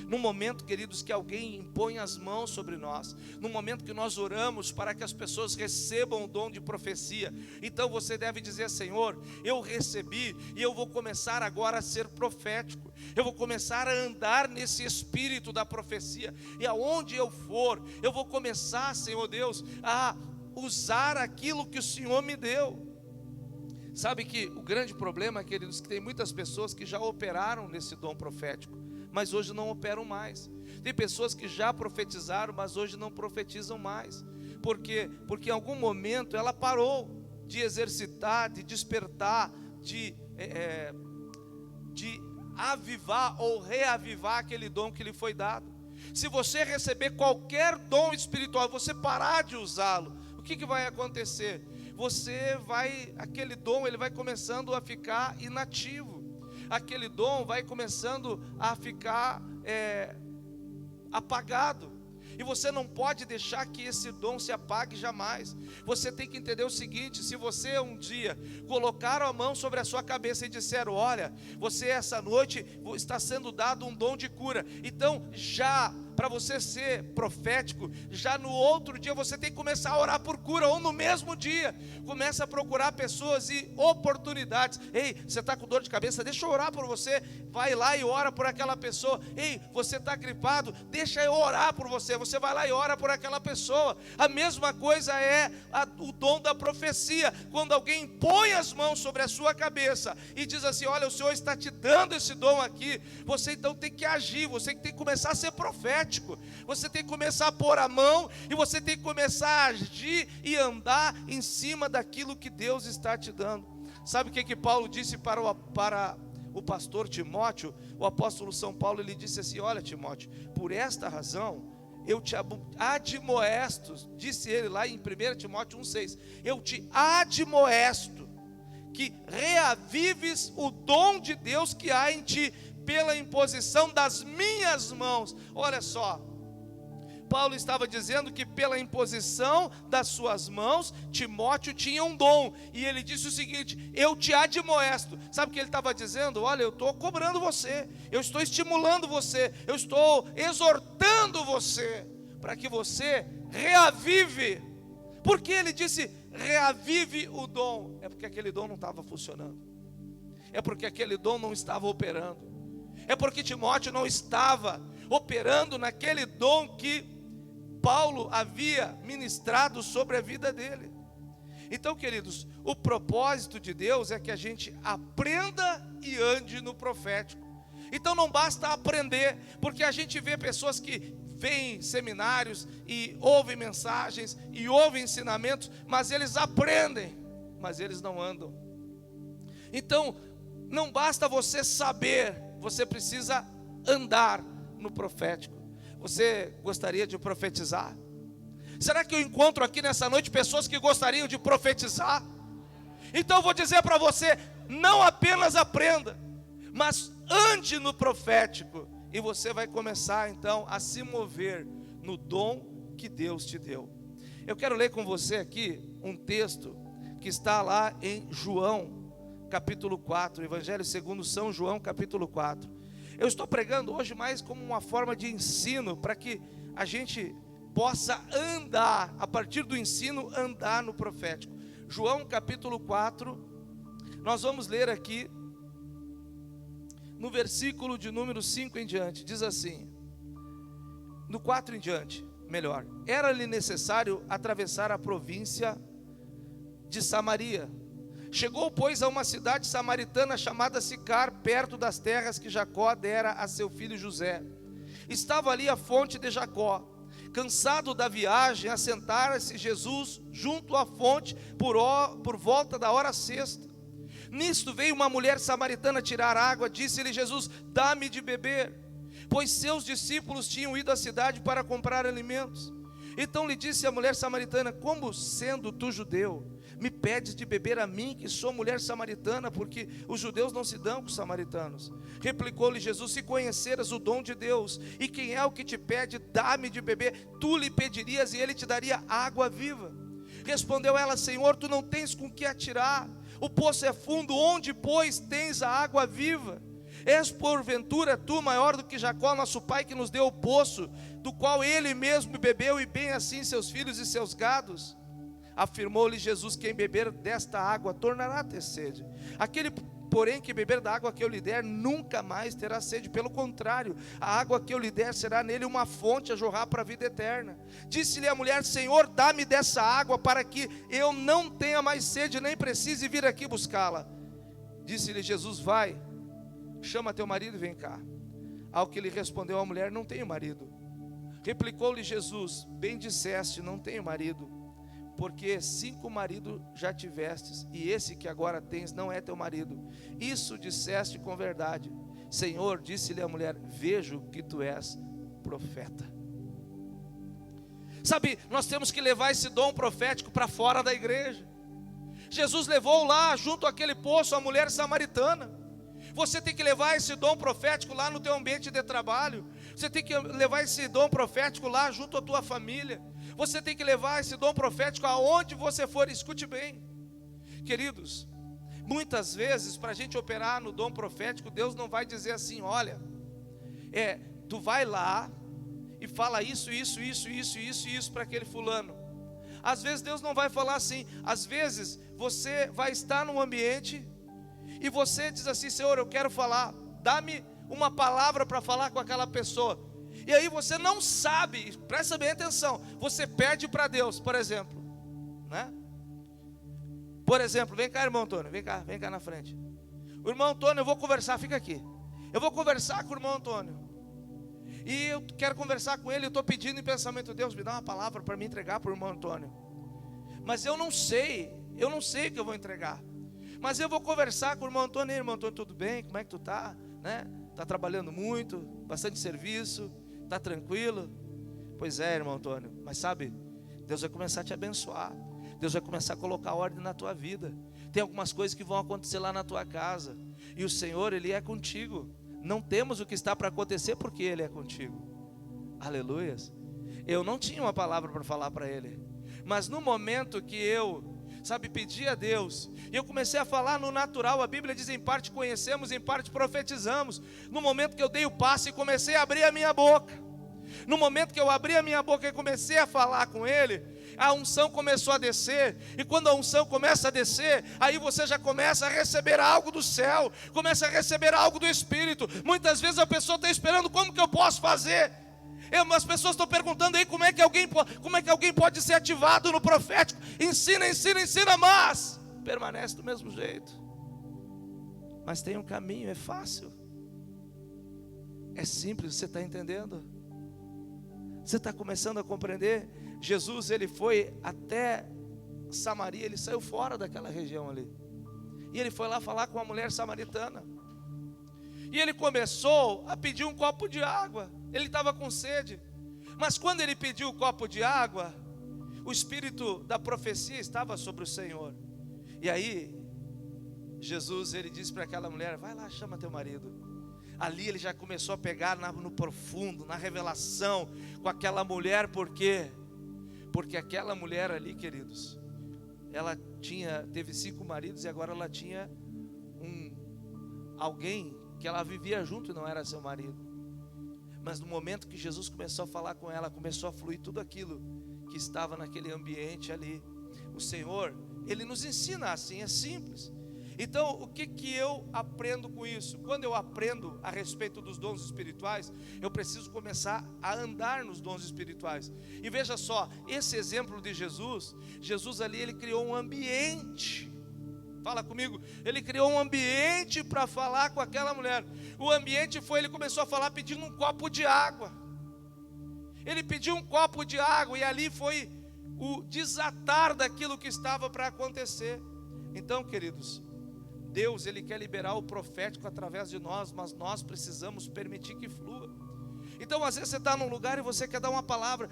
No momento, queridos, que alguém impõe as mãos sobre nós, no momento que nós oramos para que as pessoas recebam o dom de profecia, então você deve dizer: Senhor, eu recebi, e eu vou começar agora a ser profético. Eu vou começar a andar nesse espírito da profecia, e aonde eu for, eu vou começar, Senhor Deus, a usar aquilo que o Senhor me deu. Sabe que o grande problema, queridos, que tem muitas pessoas que já operaram nesse dom profético, mas hoje não operam mais. Tem pessoas que já profetizaram, mas hoje não profetizam mais. Por quê? Porque em algum momento ela parou de exercitar, de despertar, de avivar ou reavivar aquele dom que lhe foi dado. Se você receber qualquer dom espiritual, você parar de usá-lo, o que vai acontecer? Aquele dom, ele vai começando a ficar inativo. aquele dom vai começando a ficar apagado. E você não pode deixar que esse dom se apague jamais. Você tem que entender o seguinte: se você um dia colocar a mão sobre a sua cabeça e disser: olha, você essa noite está sendo dado um dom de cura, então já para você ser profético, já no outro dia você tem que começar a orar por cura, ou no mesmo dia, começa a procurar pessoas e oportunidades. Ei, você está com dor de cabeça? Deixa eu orar por você. Vai lá e ora por aquela pessoa. Ei, você está gripado? Deixa eu orar por você. Você vai lá e ora por aquela pessoa. A mesma coisa é o dom da profecia. Quando alguém põe as mãos sobre a sua cabeça e diz assim: olha, o Senhor está te dando esse dom aqui, você então tem que agir, você tem que começar a ser profético. Você tem que começar a pôr a mão, e você tem que começar a agir e andar em cima daquilo que Deus está te dando. Sabe o que Paulo disse para o pastor Timóteo? O apóstolo São Paulo, ele disse assim: olha, Timóteo, por esta razão eu te admoesto, disse ele lá em 1 Timóteo 1,6, eu te admoesto que reavives o dom de Deus que há em ti, pela imposição das minhas mãos. Olha só, Paulo estava dizendo que pela imposição das suas mãos, Timóteo tinha um dom, e ele disse o seguinte: eu te admoesto. Sabe o que ele estava dizendo? Olha, eu estou cobrando você, eu estou estimulando você, eu estou exortando você, para que você reavive. Por que ele disse reavive o dom? É porque aquele dom não estava funcionando, é porque aquele dom não estava operando, é porque Timóteo não estava operando naquele dom que Paulo havia ministrado sobre a vida dele. Então, queridos, o propósito de Deus é que a gente aprenda e ande no profético. Então não basta aprender, porque a gente vê pessoas que vêm seminários e ouvem mensagens e ouvem ensinamentos, mas eles aprendem, mas eles não andam. Então não basta você saber, você precisa andar no profético. Você gostaria de profetizar? Será que eu encontro aqui nessa noite pessoas que gostariam de profetizar? Então eu vou dizer para você: não apenas aprenda, mas ande no profético, e você vai começar então a se mover no dom que Deus te deu. Eu quero ler com você aqui um texto que está lá em João capítulo 4, Evangelho segundo São João capítulo 4. Eu estou pregando hoje mais como uma forma de ensino, para que a gente possa andar, a partir do ensino, andar no profético. João capítulo 4, nós vamos ler aqui no versículo de número 5 em diante. Diz assim, no 4 em diante, melhor: era-lhe necessário atravessar a província de Samaria. Chegou, pois, a uma cidade samaritana chamada Sicar, perto das terras que Jacó dera a seu filho José. Estava ali a fonte de Jacó. Cansado da viagem, assentara-se Jesus junto à fonte por volta da hora sexta. Nisto veio uma mulher samaritana tirar água. Disse-lhe Jesus: dá-me de beber, pois seus discípulos tinham ido à cidade para comprar alimentos. Então lhe disse a mulher samaritana: como sendo tu judeu, me pedes de beber a mim, que sou mulher samaritana? Porque os judeus não se dão com os samaritanos. Replicou-lhe Jesus: se conheceras o dom de Deus, e quem é o que te pede, dá-me de beber, tu lhe pedirias e ele te daria água viva. Respondeu ela: Senhor, tu não tens com que atirar, o poço é fundo, onde, pois, tens a água viva? És porventura tu maior do que Jacó, nosso pai, que nos deu o poço, do qual ele mesmo bebeu, e bem assim seus filhos e seus gados? Afirmou-lhe Jesus: quem beber desta água tornará a ter sede. Aquele, porém, que beber da água que eu lhe der, nunca mais terá sede. Pelo contrário, a água que eu lhe der será nele uma fonte a jorrar para a vida eterna. Disse-lhe a mulher: Senhor, dá-me dessa água, para que eu não tenha mais sede, nem precise vir aqui buscá-la. Disse-lhe Jesus: vai, chama teu marido e vem cá. Ao que lhe respondeu a mulher: não tenho marido. Replicou-lhe Jesus: bem disseste, não tenho marido, porque 5 maridos já tivestes, e esse que agora tens não é teu marido. Isso disseste com verdade. Senhor, disse-lhe a mulher: vejo que tu és profeta. Sabe, nós temos que levar esse dom profético para fora da igreja. Jesus levou lá junto àquele poço a mulher samaritana. Você tem que levar esse dom profético lá no teu ambiente de trabalho. Você tem que levar esse dom profético lá junto à tua família. Você tem que levar esse dom profético aonde você for. Escute bem, queridos, muitas vezes para a gente operar no dom profético, Deus não vai dizer assim: olha, tu vai lá e fala isso para aquele fulano. Às vezes Deus não vai falar assim. Às vezes você vai estar num ambiente e você diz assim: Senhor, eu quero falar, dá-me uma palavra para falar com aquela pessoa. E aí você não sabe, presta bem atenção, você pede para Deus, por exemplo, né? Por exemplo, vem cá, irmão Antônio, vem cá na frente. O irmão Antônio, eu vou conversar, fica aqui. Eu vou conversar com o irmão Antônio. E eu quero conversar com ele, eu estou pedindo em pensamento: Deus, me dá uma palavra para me entregar para o irmão Antônio. Mas eu não sei o que eu vou entregar. Mas eu vou conversar com o irmão Antônio. Irmão Antônio, tudo bem? Como é que tu tá? Né? Tá trabalhando muito, bastante serviço, tá tranquilo? Pois é, irmão Antônio, mas sabe, Deus vai começar a te abençoar. Deus vai começar a colocar ordem na tua vida. Tem algumas coisas que vão acontecer lá na tua casa. E o Senhor, Ele é contigo. Não temos o que está para acontecer porque Ele é contigo. Aleluias. Eu não tinha uma palavra para falar para ele. Mas no momento que eu, pedi a Deus, e eu comecei a falar no natural, a Bíblia diz: em parte conhecemos, em parte profetizamos. No momento que eu dei o passo e comecei a abrir a minha boca, no momento que eu abri a minha boca e comecei a falar com ele, a unção começou a descer. E quando a unção começa a descer, aí você já começa a receber algo do céu, começa a receber algo do Espírito. Muitas vezes a pessoa está esperando: como que eu posso fazer? As pessoas estão perguntando aí como é que alguém pode ser ativado no profético. Ensina, mas permanece do mesmo jeito. Mas tem um caminho, é fácil, é simples. Você está entendendo? Você está começando a compreender? Jesus, ele foi até Samaria, ele saiu fora daquela região ali, e ele foi lá falar com a mulher samaritana. E ele começou a pedir um copo de água. Ele estava com sede. Mas quando ele pediu o copo de água, o espírito da profecia estava sobre o Senhor. E aí Jesus, ele disse para aquela mulher: vai lá, chama teu marido. Ali ele já começou a pegar no profundo, na revelação com aquela mulher. Por quê? Porque aquela mulher ali, queridos, ela teve 5 maridos e agora ela tinha alguém que ela vivia junto e não era seu marido. Mas no momento que Jesus começou a falar com ela, começou a fluir tudo aquilo que estava naquele ambiente ali. O Senhor, Ele nos ensina assim, é simples. Então, o que eu aprendo com isso? Quando eu aprendo a respeito dos dons espirituais, eu preciso começar a andar nos dons espirituais. E veja só, esse exemplo de Jesus ali, ele criou um ambiente. Fala comigo, ele criou um ambiente para falar com aquela mulher. O ambiente foi, ele começou a falar pedindo um copo de água. Ele pediu um copo de água e ali foi o desatar daquilo que estava para acontecer. Então, queridos, Deus, ele quer liberar o profético através de nós, mas nós precisamos permitir que flua. Então, às vezes você está num lugar e você quer dar uma palavra.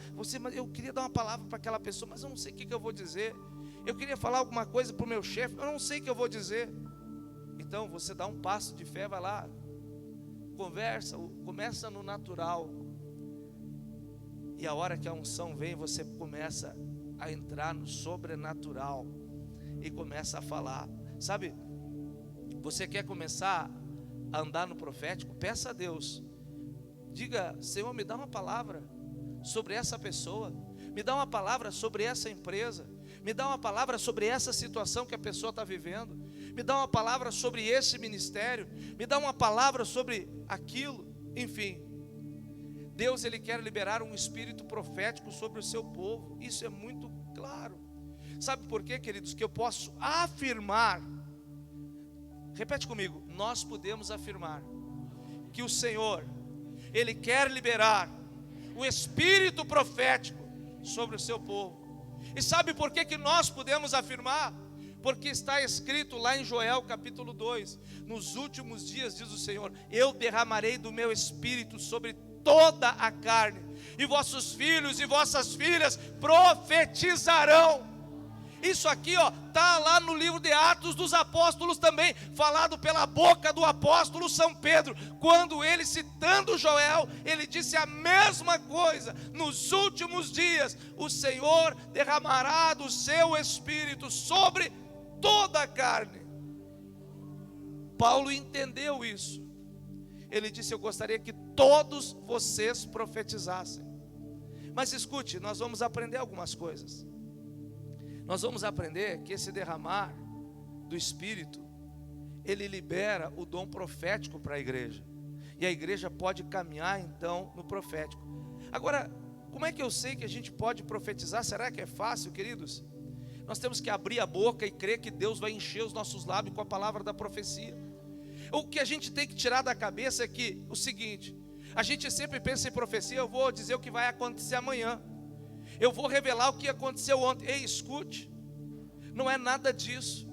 Eu queria dar uma palavra para aquela pessoa, mas eu não sei o que eu vou dizer. Eu queria falar alguma coisa para o meu chefe, eu não sei o que eu vou dizer. Então você dá um passo de fé, vai lá, conversa, começa no natural. E a hora que a unção vem, você começa a entrar no sobrenatural e começa a falar. Sabe, você quer começar a andar no profético? Peça a Deus. Diga: Senhor, me dá uma palavra sobre essa pessoa, me dá uma palavra sobre essa empresa, me dá uma palavra sobre essa situação que a pessoa está vivendo, me dá uma palavra sobre esse ministério, me dá uma palavra sobre aquilo. Enfim, Deus, ele quer liberar um espírito profético sobre o seu povo. Isso é muito claro. Sabe por quê, queridos? Que eu posso afirmar, repete comigo, nós podemos afirmar que o Senhor, ele quer liberar o espírito profético sobre o seu povo. E sabe por que nós podemos afirmar? Porque está escrito lá em Joel capítulo 2: nos últimos dias, diz o Senhor, eu derramarei do meu espírito sobre toda a carne, e vossos filhos e vossas filhas profetizarão. Isso aqui, está lá no livro de Atos dos Apóstolos também, falado pela boca do apóstolo São Pedro, quando ele, citando Joel, ele disse a mesma coisa: nos últimos dias o Senhor derramará do seu Espírito sobre toda a carne. Paulo entendeu isso. Ele disse: eu gostaria que todos vocês profetizassem. Mas escute, nós vamos aprender algumas coisas. Nós vamos aprender que esse derramar do Espírito, ele libera o dom profético para a igreja. E a igreja pode caminhar então no profético. Agora, como é que eu sei que a gente pode profetizar? Será que é fácil, queridos? Nós temos que abrir a boca e crer que Deus vai encher os nossos lábios com a palavra da profecia. O que a gente tem que tirar da cabeça é que, o seguinte: a gente sempre pensa em profecia, eu vou dizer o que vai acontecer amanhã, eu vou revelar o que aconteceu ontem. Ei, escute, não é nada disso.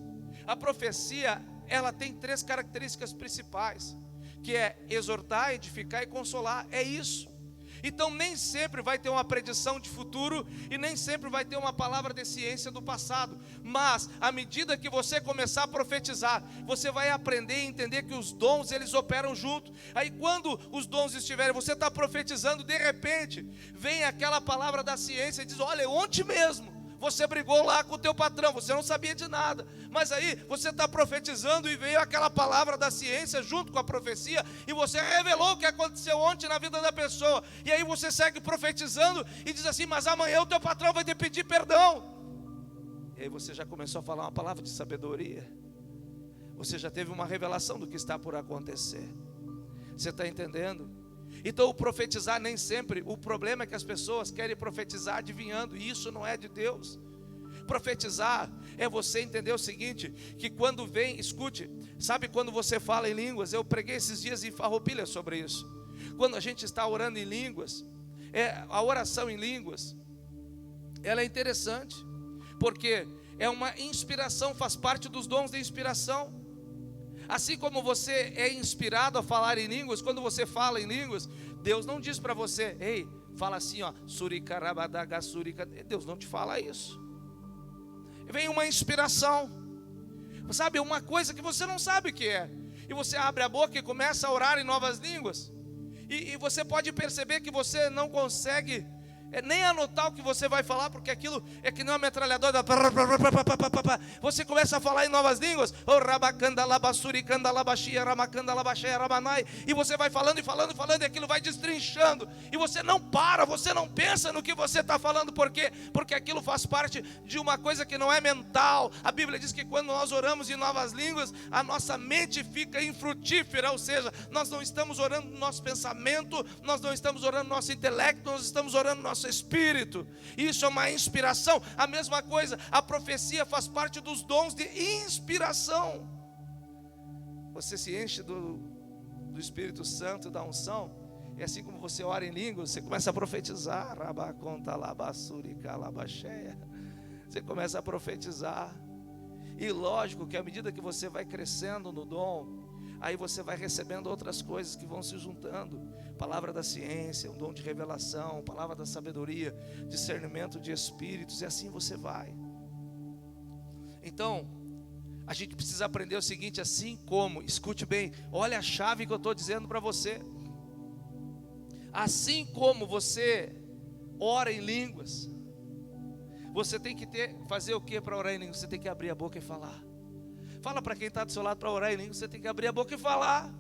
A profecia, ela tem 3 características principais, que é exortar, edificar e consolar. É isso. Então nem sempre vai ter uma predição de futuro e nem sempre vai ter uma palavra de ciência do passado. Mas à medida que você começar a profetizar, você vai aprender e entender que os dons, eles operam junto. Aí quando os dons estiverem, você está profetizando, de repente vem aquela palavra da ciência e diz: olha, ontem mesmo você brigou lá com o teu patrão, você não sabia de nada, mas aí você está profetizando e veio aquela palavra da ciência junto com a profecia, e você revelou o que aconteceu ontem na vida da pessoa, e aí você segue profetizando e diz assim: mas amanhã o teu patrão vai te pedir perdão. E aí você já começou a falar uma palavra de sabedoria, você já teve uma revelação do que está por acontecer. Você está entendendo? Então o profetizar nem sempre, o problema é que as pessoas querem profetizar adivinhando, e isso não é de Deus. Profetizar é você entender o seguinte, que quando vem, escute, sabe quando você fala em línguas? Eu preguei esses dias em Farroupilha sobre isso. Quando a gente está orando em línguas, a oração em línguas, ela é interessante, porque é uma inspiração, faz parte dos dons de inspiração. Assim como você é inspirado a falar em línguas, quando você fala em línguas, Deus não diz para você: ei, fala assim, suricarabadaga surica. Deus não te fala isso. Vem uma inspiração, sabe, uma coisa que você não sabe o que é, e você abre a boca e começa a orar em novas línguas, e você pode perceber que você não consegue nem anotar o que você vai falar, porque aquilo é que nem uma metralhadora. Você começa a falar em novas línguas, e você vai falando e falando e falando, e aquilo vai destrinchando, e você não para, você não pensa no que você está falando. Por quê? Porque aquilo faz parte de uma coisa que não é mental. A Bíblia diz que quando nós oramos em novas línguas, a nossa mente fica infrutífera, ou seja, nós não estamos orando no nosso pensamento, nós não estamos orando no nosso intelecto, nós estamos orando no nosso espírito. Isso é uma inspiração. A mesma coisa, a profecia faz parte dos dons de inspiração. Você se enche do Espírito Santo, da unção, e assim como você ora em línguas, você começa a profetizar. Você começa a profetizar. E lógico que à medida que você vai crescendo no dom, aí você vai recebendo outras coisas que vão se juntando. Palavra da ciência, um dom de revelação, palavra da sabedoria, discernimento de espíritos, e assim você vai. Então, a gente precisa aprender o seguinte: assim como, escute bem, olha a chave que eu estou dizendo para você. Assim como você ora em línguas, você tem que fazer o que para orar em línguas? Você tem que abrir a boca e falar. Fala para quem está do seu lado, para orar em línguas, você tem que abrir a boca e falar.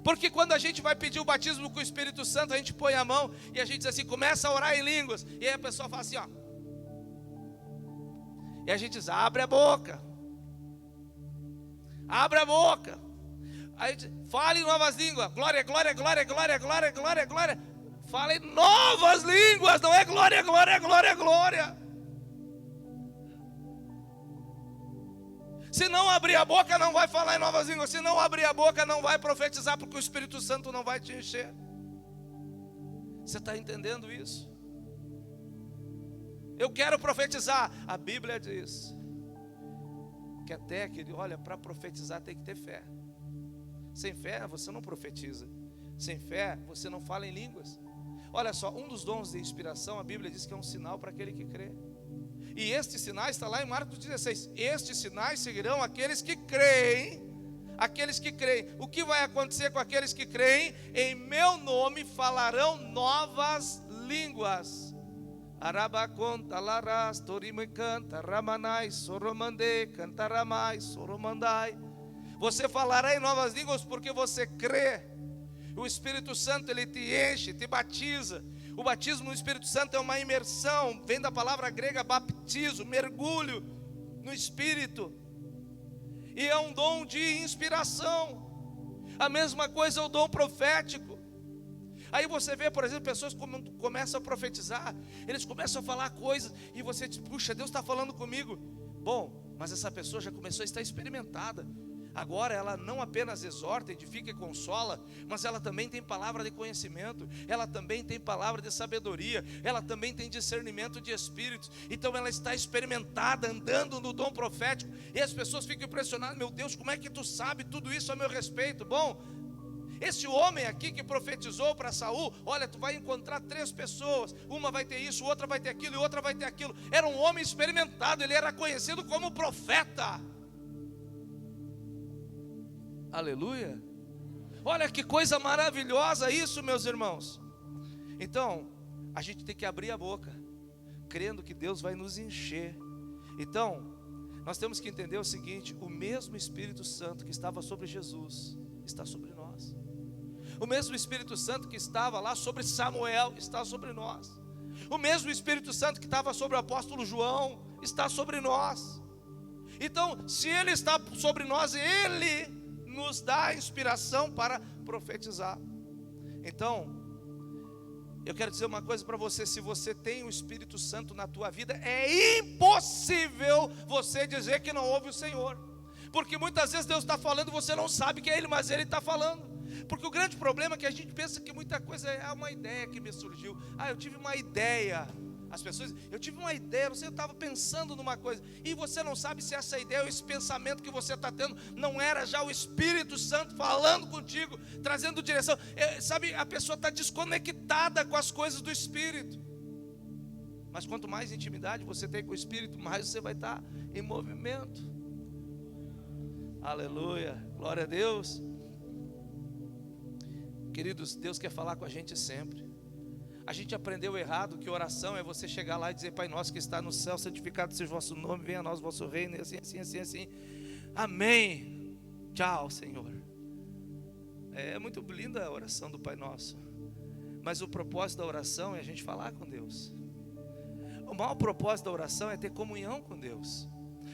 Porque quando a gente vai pedir o batismo com o Espírito Santo, a gente põe a mão e a gente diz assim: começa a orar em línguas. E aí a pessoa fala assim, e a gente diz: abre a boca. Abre a boca. Aí a gente fala em novas línguas. Glória, glória, glória, glória, glória, glória, glória. Fala em novas línguas, não é glória, glória, glória, glória. Se não abrir a boca, não vai falar em novas línguas. Se não abrir a boca, não vai profetizar, porque o Espírito Santo não vai te encher. Você está entendendo isso? Eu quero profetizar. A Bíblia diz que até que, olha, para profetizar tem que ter fé. Sem fé você não profetiza. Sem fé você não fala em línguas. Olha só, um dos dons de inspiração, a Bíblia diz que é um sinal para aquele que crê. E estes sinais, está lá em Marcos 16, estes sinais seguirão aqueles que creem. Aqueles que creem. O que vai acontecer com aqueles que creem? Em meu nome falarão novas línguas. Arabaconta, laras, torime canta, ramanai, soromandê, cantaramai, soromandai. Você falará em novas línguas porque você crê. O Espírito Santo, ele te enche, te batiza. O batismo no Espírito Santo é uma imersão, vem da palavra grega baptizo, mergulho no Espírito. E é um dom de inspiração. A mesma coisa é o dom profético. Aí você vê, por exemplo, pessoas começam a profetizar, eles começam a falar coisas, e você diz, puxa, Deus está falando comigo. Bom, mas essa pessoa já começou a estar experimentada. Agora ela não apenas exorta, edifica e consola, mas ela também tem palavra de conhecimento, ela também tem palavra de sabedoria, ela também tem discernimento de espíritos. Então ela está experimentada, andando no dom profético, e as pessoas ficam impressionadas, meu Deus, como é que tu sabe tudo isso a meu respeito? Bom, esse homem aqui que profetizou para Saul, olha, tu vai encontrar 3 pessoas, uma vai ter isso, outra vai ter aquilo e outra vai ter aquilo. Era um homem experimentado, ele era conhecido como profeta. Aleluia. Olha que coisa maravilhosa isso, meus irmãos. Então, a gente tem que abrir a boca, crendo que Deus vai nos encher. Então, nós temos que entender o seguinte: o mesmo Espírito Santo que estava sobre Jesus está sobre nós. O mesmo Espírito Santo que estava lá sobre Samuel está sobre nós. O mesmo Espírito Santo que estava sobre o apóstolo João está sobre nós. Então, se ele está sobre nós, ele nos dá a inspiração para profetizar. Então, eu quero dizer uma coisa para você: se você tem o Espírito Santo na tua vida, é impossível você dizer que não ouve o Senhor, porque muitas vezes Deus está falando e você não sabe que é Ele, mas Ele está falando. Porque o grande problema é que a gente pensa que muita coisa é uma ideia que me surgiu. Eu tive uma ideia. As pessoas, eu tive uma ideia, não sei, eu estava pensando numa coisa, e você não sabe se essa ideia ou esse pensamento que você está tendo não era já o Espírito Santo falando contigo, trazendo direção. Sabe, a pessoa está desconectada com as coisas do Espírito. Mas quanto mais intimidade você tem com o Espírito, mais você vai estar em movimento. Aleluia, glória a Deus. Queridos, Deus quer falar com a gente sempre. A gente aprendeu errado que oração é você chegar lá e dizer: Pai nosso que está no céu, santificado seja o vosso nome, venha a nós o vosso reino, e assim, amém, tchau Senhor. É muito linda a oração do Pai Nosso, mas o propósito da oração é a gente falar com Deus. O maior propósito da oração é ter comunhão com Deus.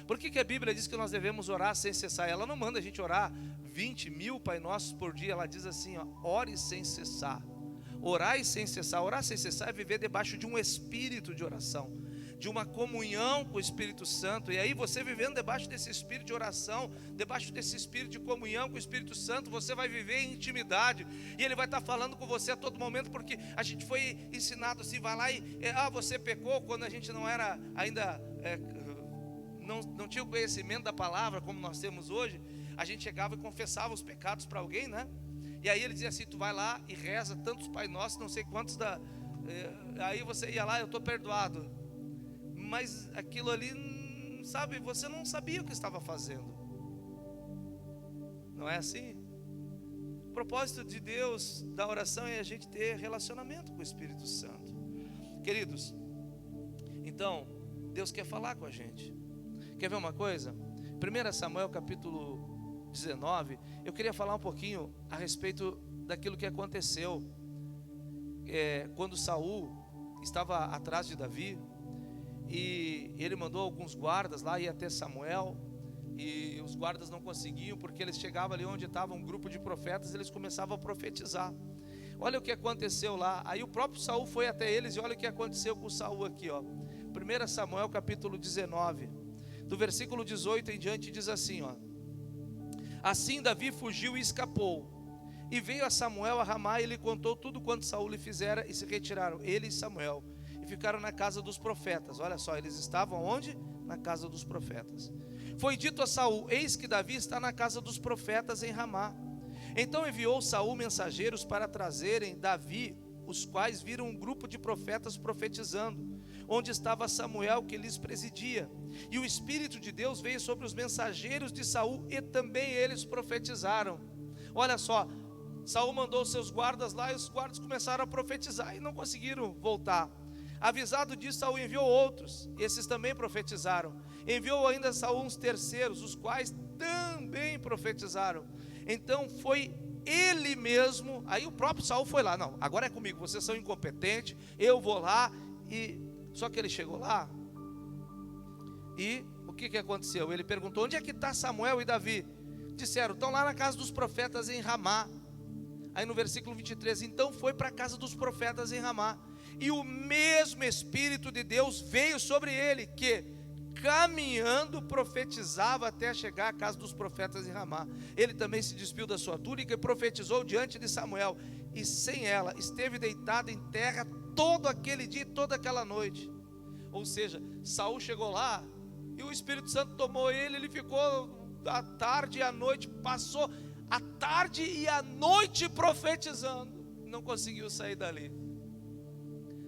Por que a Bíblia diz que nós devemos orar sem cessar? Ela não manda a gente orar 20.000 Pai Nossos por dia. Ela diz assim, ore sem cessar. Orar sem cessar. Orar sem cessar é viver debaixo de um espírito de oração, de uma comunhão com o Espírito Santo. E aí você vivendo debaixo desse espírito de oração, debaixo desse espírito de comunhão com o Espírito Santo, você vai viver em intimidade, e Ele vai estar falando com você a todo momento, porque a gente foi ensinado assim, vai lá e você pecou, quando a gente não era ainda, não tinha o conhecimento da palavra como nós temos hoje. A gente chegava e confessava os pecados para alguém, né? E aí ele dizia assim, tu vai lá e reza tantos Pai Nossos, não sei quantos aí você ia lá, eu estou perdoado. Mas aquilo ali, sabe, você não sabia o que estava fazendo. Não é assim? O propósito de Deus, da oração, é a gente ter relacionamento com o Espírito Santo. Queridos, então, Deus quer falar com a gente. Quer ver uma coisa? 1 Samuel capítulo 19, eu queria falar um pouquinho a respeito daquilo que aconteceu quando Saul estava atrás de Davi, e ele mandou alguns guardas lá ir até Samuel, e os guardas não conseguiam, porque eles chegavam ali onde estava um grupo de profetas, eles começavam a profetizar. Olha o que aconteceu lá. Aí o próprio Saul foi até eles, e olha o que aconteceu com Saul aqui, 1 Samuel capítulo 19, do versículo 18 em diante, diz assim, assim Davi fugiu e escapou, e veio a Samuel a Ramá, e lhe contou tudo quanto Saul lhe fizera, e se retiraram, ele e Samuel, e ficaram na casa dos profetas. Olha só, eles estavam onde? Na casa dos profetas. Foi dito a Saul, eis que Davi está na casa dos profetas em Ramá. Então enviou Saul mensageiros para trazerem Davi os quais viram um grupo de profetas profetizando, onde estava Samuel que lhes presidia. E o Espírito de Deus veio sobre os mensageiros de Saul, e também eles profetizaram. Olha só, Saul mandou seus guardas lá, e os guardas começaram a profetizar, e não conseguiram voltar. Avisado disso, Saul enviou outros, esses também profetizaram. Enviou ainda Saul uns terceiros, os quais também profetizaram. Então foi ele mesmo, aí o próprio Saul foi lá, não, agora é comigo, vocês são incompetentes, eu vou lá. E só que ele chegou lá, e o que aconteceu? Ele perguntou: onde é que está Samuel e Davi? Disseram: estão lá na casa dos profetas em Ramá. Aí no versículo 23, então foi para a casa dos profetas em Ramá, e o mesmo Espírito de Deus veio sobre ele, que caminhando profetizava até chegar à casa dos profetas em Ramá. Ele também se despiu da sua túnica e profetizou diante de Samuel, e sem ela esteve deitado em terra todo aquele dia e toda aquela noite. Ou seja, Saul chegou lá e o Espírito Santo tomou ele, ele ficou a tarde e a noite, passou a tarde e a noite profetizando, não conseguiu sair dali.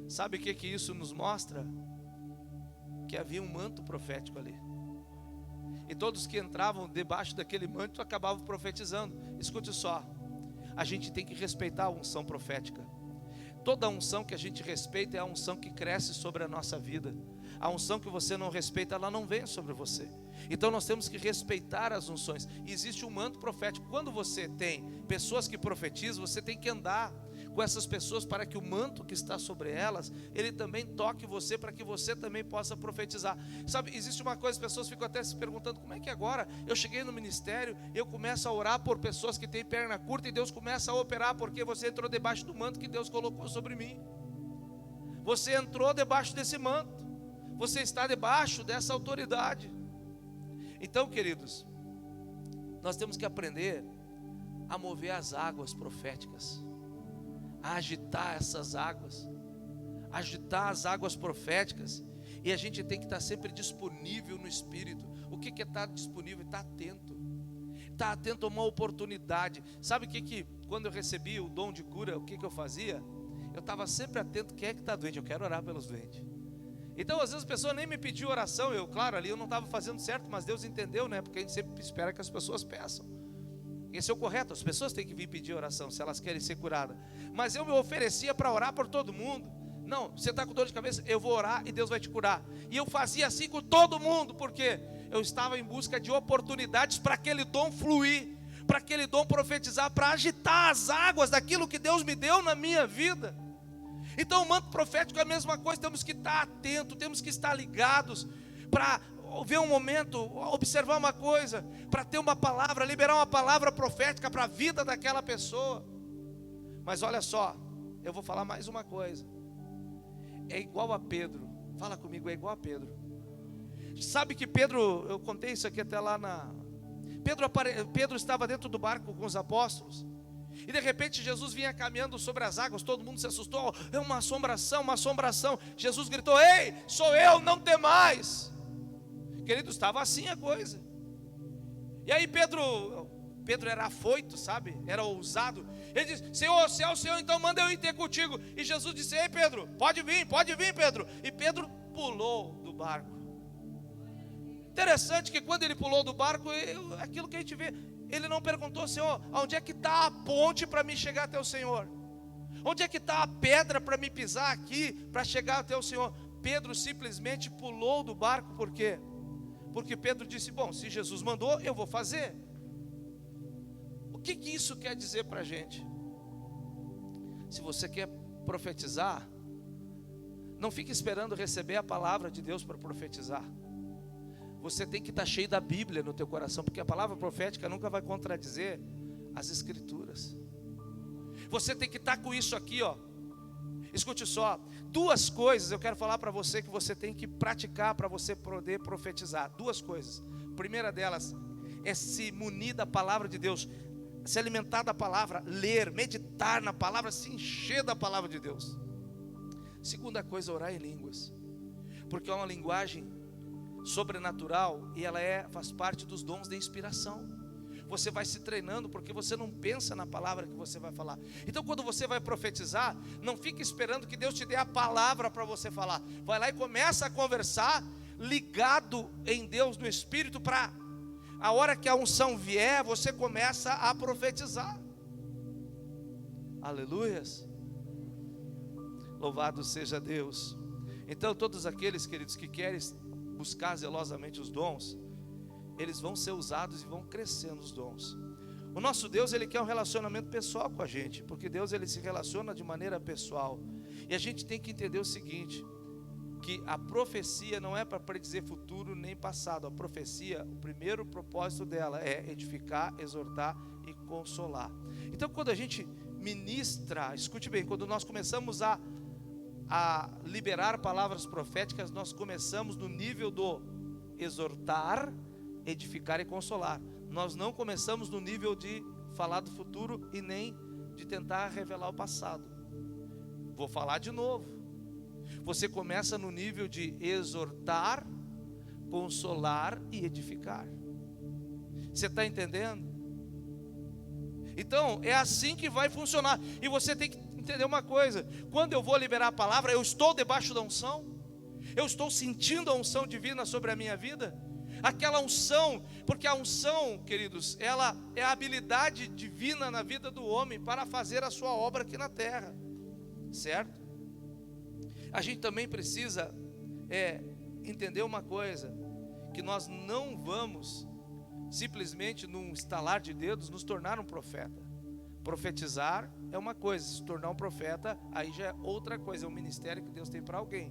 Sabe o que isso nos mostra? Que havia um manto profético ali, e todos que entravam debaixo daquele manto acabavam profetizando. Escute só, a gente tem que respeitar a unção profética. Toda a unção que a gente respeita é a unção que cresce sobre a nossa vida. A unção que você não respeita, ela não vem sobre você. Então nós temos que respeitar as unções. E existe um manto profético. Quando você tem pessoas que profetizam, você tem que andar com essas pessoas para que o manto que está sobre elas, ele também toque você, para que você também possa profetizar. Sabe, existe uma coisa, as pessoas ficam até se perguntando: como é que agora eu cheguei no ministério, eu começo a orar por pessoas que têm perna curta, e Deus começa a operar, porque você entrou debaixo do manto que Deus colocou sobre mim. Você entrou debaixo desse manto, você está debaixo dessa autoridade. Então, queridos, nós temos que aprender a mover as águas proféticas, a agitar essas águas, agitar as águas proféticas. E a gente tem que estar sempre disponível no Espírito. O que é estar disponível? Estar atento a uma oportunidade. Sabe o que quando eu recebi o dom de cura, o que eu fazia? Eu estava sempre atento: quem é que está doente? Eu quero orar pelos doentes. Então às vezes a pessoa nem me pediu oração, claro, ali eu não estava fazendo certo, mas Deus entendeu, né? Porque a gente sempre espera que as pessoas peçam. Esse é o correto, as pessoas têm que vir pedir oração se elas querem ser curadas. Mas eu me oferecia para orar por todo mundo. Não, você está com dor de cabeça, eu vou orar e Deus vai te curar. E eu fazia assim com todo mundo, porque eu estava em busca de oportunidades para aquele dom fluir, para aquele dom profetizar, para agitar as águas daquilo que Deus me deu na minha vida. Então o manto profético é a mesma coisa, temos que estar atentos, temos que estar ligados, para ver um momento, observar uma coisa, para ter uma palavra, liberar uma palavra profética para a vida daquela pessoa. Mas olha só, eu vou falar mais uma coisa, é igual a Pedro. Fala comigo, é igual a Pedro. Sabe que Pedro, eu contei isso aqui até lá Pedro estava dentro do barco com os apóstolos, e de repente Jesus vinha caminhando sobre as águas, todo mundo se assustou, é uma assombração, uma assombração. Jesus gritou: ei, sou eu, não temais. Querido, estava assim a coisa. E aí Pedro era afoito, sabe, era ousado. Ele disse: Senhor, se é o Senhor, então manda eu ir ter contigo. E Jesus disse: ei Pedro, pode vir Pedro. E Pedro pulou do barco. Interessante que quando ele pulou do barco, aquilo que a gente vê, ele não perguntou: Senhor, onde é que está a ponte para me chegar até o Senhor? Onde é que está a pedra para me pisar aqui, para chegar até o Senhor? Pedro simplesmente pulou do barco. Por quê? Porque Pedro disse: bom, se Jesus mandou, eu vou fazer. O que isso quer dizer para a gente? Se você quer profetizar, não fique esperando receber a palavra de Deus para profetizar. Você tem que estar cheio da Bíblia no teu coração, porque a palavra profética nunca vai contradizer as Escrituras. Você tem que estar com isso aqui, ó. Escute só, duas coisas eu quero falar para você que você tem que praticar para você poder profetizar. Duas coisas. A primeira delas é se munir da palavra de Deus, se alimentar da palavra, ler, meditar na palavra, se encher da palavra de Deus. Segunda coisa, orar em línguas, porque é uma linguagem sobrenatural e ela faz parte dos dons de inspiração. você vai se treinando, porque você não pensa na palavra que você vai falar. Então quando você vai profetizar, não fique esperando que Deus te dê a palavra para você falar. Vai lá e começa a conversar, ligado em Deus, no Espírito, para a hora que a unção vier, você começa a profetizar. Aleluias. Louvado seja Deus. Então todos aqueles, queridos, que querem buscar zelosamente os dons, eles vão ser usados e vão crescendo os dons. O nosso Deus, Ele quer um relacionamento pessoal com a gente, porque Deus, Ele se relaciona de maneira pessoal. E a gente tem que entender o seguinte, que a profecia não é para predizer futuro nem passado. A profecia, o primeiro propósito dela é edificar, exortar e consolar. Então quando a gente ministra, escute bem, quando nós começamos a liberar palavras proféticas, nós começamos no nível do exortar, edificar e consolar. Nós não começamos no nível de falar do futuro e nem de tentar revelar o passado. Vou falar de novo. Você começa no nível de exortar, consolar e edificar. Você está entendendo? Então é assim que vai funcionar. E você tem que entender uma coisa: quando eu vou liberar a palavra, eu estou debaixo da unção, eu estou sentindo a unção divina sobre a minha vida, aquela unção, porque a unção, queridos, ela é a habilidade divina na vida do homem para fazer a sua obra aqui na terra, certo? A gente também precisa entender uma coisa, que nós não vamos simplesmente num estalar de dedos nos tornar um profeta. Profetizar é uma coisa, se tornar um profeta aí já é outra coisa, é um ministério que Deus tem para alguém.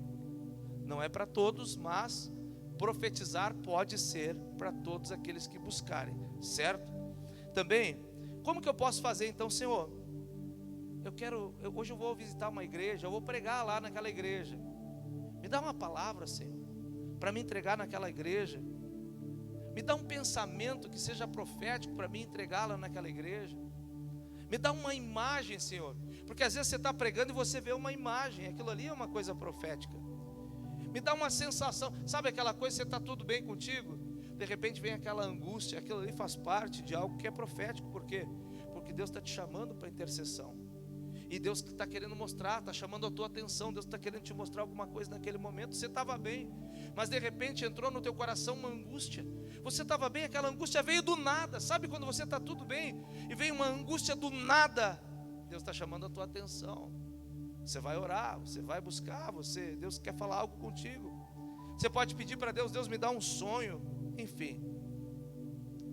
Não é para todos, mas profetizar pode ser para todos aqueles que buscarem, certo? Também, como que eu posso fazer então, Senhor? Hoje eu vou visitar uma igreja, eu vou pregar lá naquela igreja. Me dá uma palavra, Senhor, para me entregar naquela igreja. Me dá um pensamento que seja profético para mim entregá-la naquela igreja. Me dá uma imagem, Senhor, porque às vezes você está pregando e você vê uma imagem, aquilo ali é uma coisa profética. Me dá uma sensação, sabe aquela coisa, você está tudo bem contigo, de repente vem aquela angústia, aquilo ali faz parte de algo que é profético. Por quê? Porque Deus está te chamando para intercessão. E Deus está querendo mostrar, está chamando a tua atenção. Deus está querendo te mostrar alguma coisa naquele momento. Você estava bem, mas de repente entrou no teu coração uma angústia. Você estava bem, aquela angústia veio do nada. Sabe quando você está tudo bem e vem uma angústia do nada? Deus está chamando a tua atenção. Você vai orar, você vai buscar, Deus quer falar algo contigo. Você pode pedir para Deus, Deus me dá um sonho, enfim.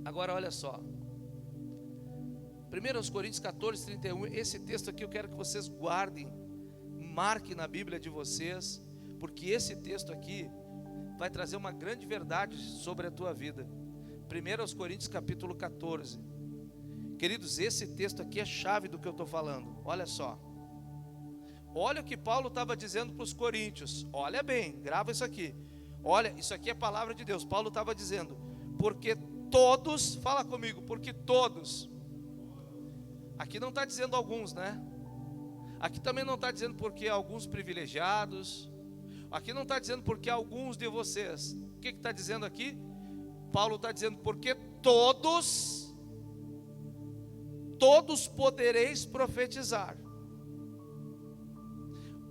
Agora olha só, 1 Coríntios 14, 31, esse texto aqui eu quero que vocês guardem, marquem na Bíblia de vocês, porque esse texto aqui vai trazer uma grande verdade sobre a tua vida. 1 Coríntios capítulo 14. Queridos, esse texto aqui é chave do que eu estou falando. Olha só, olha o que Paulo estava dizendo para os coríntios. Olha bem, grava isso aqui. Olha, isso aqui é a palavra de Deus. Paulo estava dizendo, porque todos, fala comigo, porque todos. Aqui não está dizendo alguns, né? Aqui também não está dizendo porque alguns privilegiados. Aqui não está dizendo porque alguns de vocês. O que está dizendo aqui? Paulo está dizendo porque todos podereis profetizar,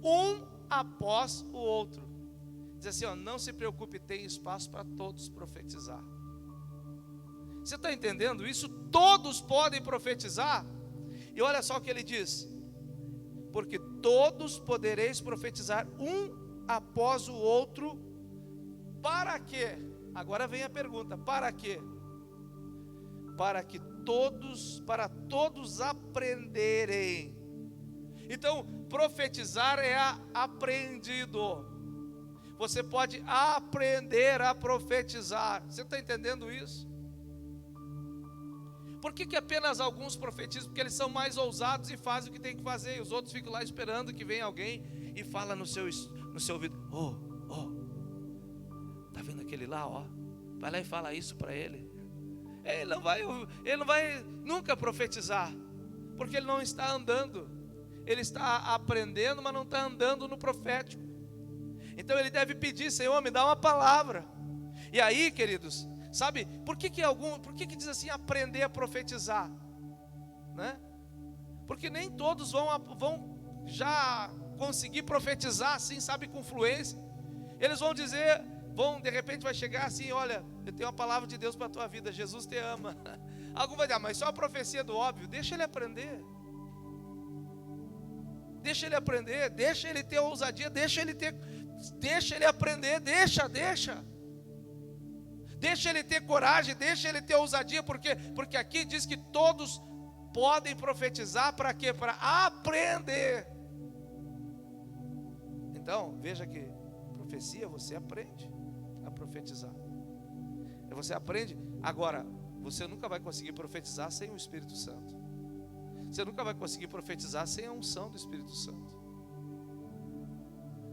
um após o outro. Diz assim, ó, não se preocupe, tem espaço para todos profetizar. Você está entendendo isso? Todos podem profetizar. E olha só o que ele diz, porque todos podereis profetizar um após o outro. Para quê? Agora vem a pergunta, para quê? Para todos aprenderem. Então, profetizar é aprendido. Você pode aprender a profetizar. Você está entendendo isso? Por que apenas alguns profetizam? Porque eles são mais ousados e fazem o que tem que fazer. E os outros ficam lá esperando que venha alguém e fala no seu ouvido: tá vendo aquele lá, ó? Vai lá e fala isso para ele. Ele não vai nunca profetizar, porque ele não está andando. Ele está aprendendo, mas não está andando no profético. Então ele deve pedir: Senhor, me dá uma palavra. E aí, queridos, Sabe, por que que diz assim, aprender a profetizar? Né? Porque nem todos vão já conseguir profetizar assim, sabe, com fluência. Eles vão dizer, de repente vai chegar assim, olha, eu tenho uma palavra de Deus para a tua vida, Jesus te ama. Algum vai dizer, mas só a profecia do óbvio. Deixa ele aprender. Deixa ele aprender, deixa ele ter ousadia, deixa ele aprender, deixa. Deixa ele ter coragem, deixa ele ter ousadia, porque aqui diz que todos podem profetizar para quê? Para aprender. Então, veja que profecia você aprende a profetizar. Você aprende. Agora, você nunca vai conseguir profetizar sem o Espírito Santo. Você nunca vai conseguir profetizar sem a unção do Espírito Santo.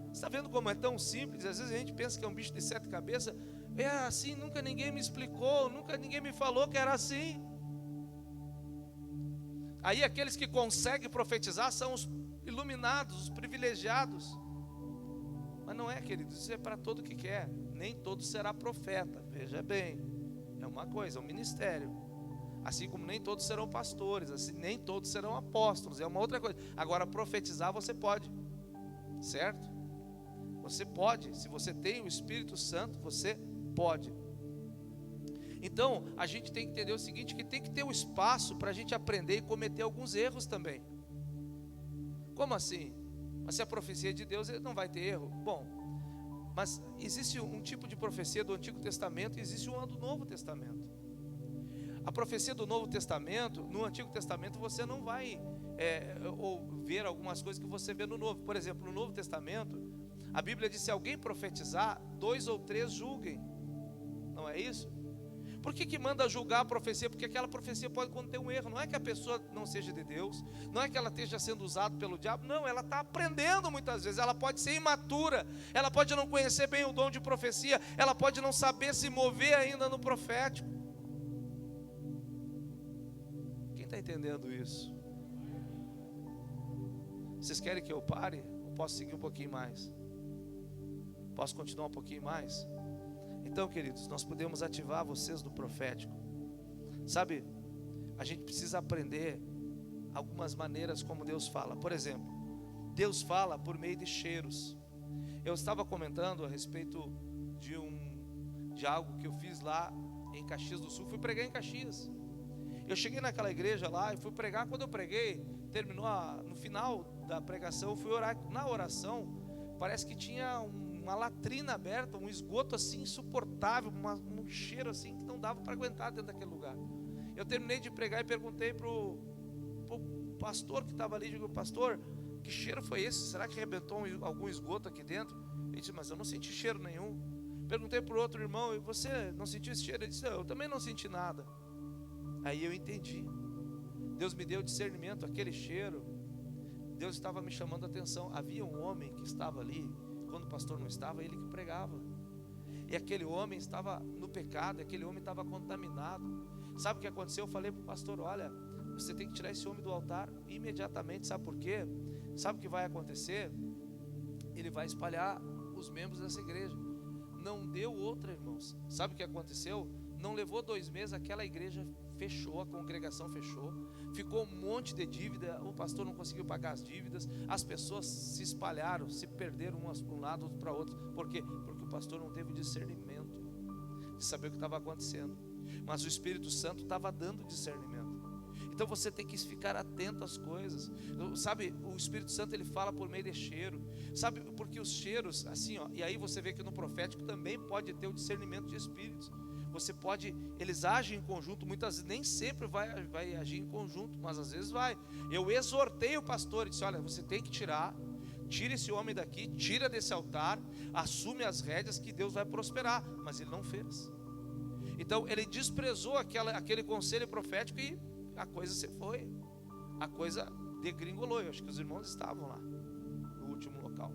Você está vendo como é tão simples? Às vezes a gente pensa que é um bicho de 7 cabeças. É assim, nunca ninguém me explicou, nunca ninguém me falou que era assim. Aí aqueles que conseguem profetizar são os iluminados, os privilegiados. Mas não é, queridos, isso é para todo que quer. Nem todo será profeta, veja bem. É uma coisa, é um ministério. Assim como nem todos serão pastores, assim, nem todos serão apóstolos, é uma outra coisa. Agora, profetizar você pode, certo? Você pode, se você tem o Espírito Santo, você pode. Então, a gente tem que entender o seguinte, que tem que ter um espaço para a gente aprender e cometer alguns erros também. Como assim? Mas se a profecia é de Deus, ele não vai ter erro? Bom, mas existe um tipo de profecia do Antigo Testamento e existe uma do Novo Testamento. A profecia do Novo Testamento, no Antigo Testamento você não vai ver algumas coisas que você vê no Novo. Por exemplo, no Novo Testamento, a Bíblia diz, se alguém profetizar, 2 ou 3 julguem. Não é isso? Por que manda julgar a profecia? Porque aquela profecia pode conter um erro. Não é que a pessoa não seja de Deus, não é que ela esteja sendo usada pelo diabo. Não, ela está aprendendo muitas vezes. Ela pode ser imatura, ela pode não conhecer bem o dom de profecia, ela pode não saber se mover ainda no profético. Quem está entendendo isso? Vocês querem que eu pare? Ou posso seguir um pouquinho mais? Posso continuar um pouquinho mais? Então, queridos, nós podemos ativar vocês do profético. Sabe, a gente precisa aprender algumas maneiras como Deus fala. Por exemplo, Deus fala por meio de cheiros. Eu estava comentando a respeito de algo que eu fiz lá em Caxias do Sul. Fui pregar em Caxias. Eu cheguei naquela igreja lá e fui pregar. Quando eu preguei, terminou no final da pregação, eu fui orar. Na oração, parece que tinha uma latrina aberta, um esgoto assim insuportável, um cheiro assim que não dava para aguentar dentro daquele lugar. Eu terminei de pregar e perguntei pro pastor que estava ali, digo, pastor, que cheiro foi esse? Será que arrebentou algum esgoto aqui dentro? Ele disse, mas eu não senti cheiro nenhum. Perguntei para o outro irmão, e você não sentiu esse cheiro? Ele disse, eu também não senti nada. Aí eu entendi. Deus me deu discernimento, aquele cheiro, Deus estava me chamando a atenção. Havia um homem que estava ali, quando o pastor não estava, ele que pregava. E aquele homem estava no pecado, aquele homem estava contaminado. Sabe o que aconteceu? Eu falei para o pastor, olha, você tem que tirar esse homem do altar imediatamente. Sabe por quê? Sabe o que vai acontecer? Ele vai espalhar os membros dessa igreja. Não deu outra, irmãos. Sabe o que aconteceu? Não levou 2 meses, aquela igreja fechou, a congregação fechou, ficou um monte de dívida, o pastor não conseguiu pagar as dívidas, as pessoas se espalharam, se perderam umas para um lado, outras para outro. Por quê? Porque o pastor não teve discernimento de saber o que estava acontecendo, mas o Espírito Santo estava dando discernimento. Então você tem que ficar atento às coisas. Sabe, o Espírito Santo ele fala por meio de cheiro. Sabe, porque os cheiros, assim, ó, e aí você vê que no profético também pode ter o discernimento de espíritos. Você pode, eles agem em conjunto, muitas vezes, nem sempre vai agir em conjunto, mas às vezes vai. Eu exortei o pastor e disse, olha, você tem que tira esse homem daqui, tira desse altar, assume as rédeas que Deus vai prosperar. Mas ele não fez. Então ele desprezou aquele conselho profético e a coisa se foi. A coisa degringolou. Eu acho que os irmãos estavam lá no último local.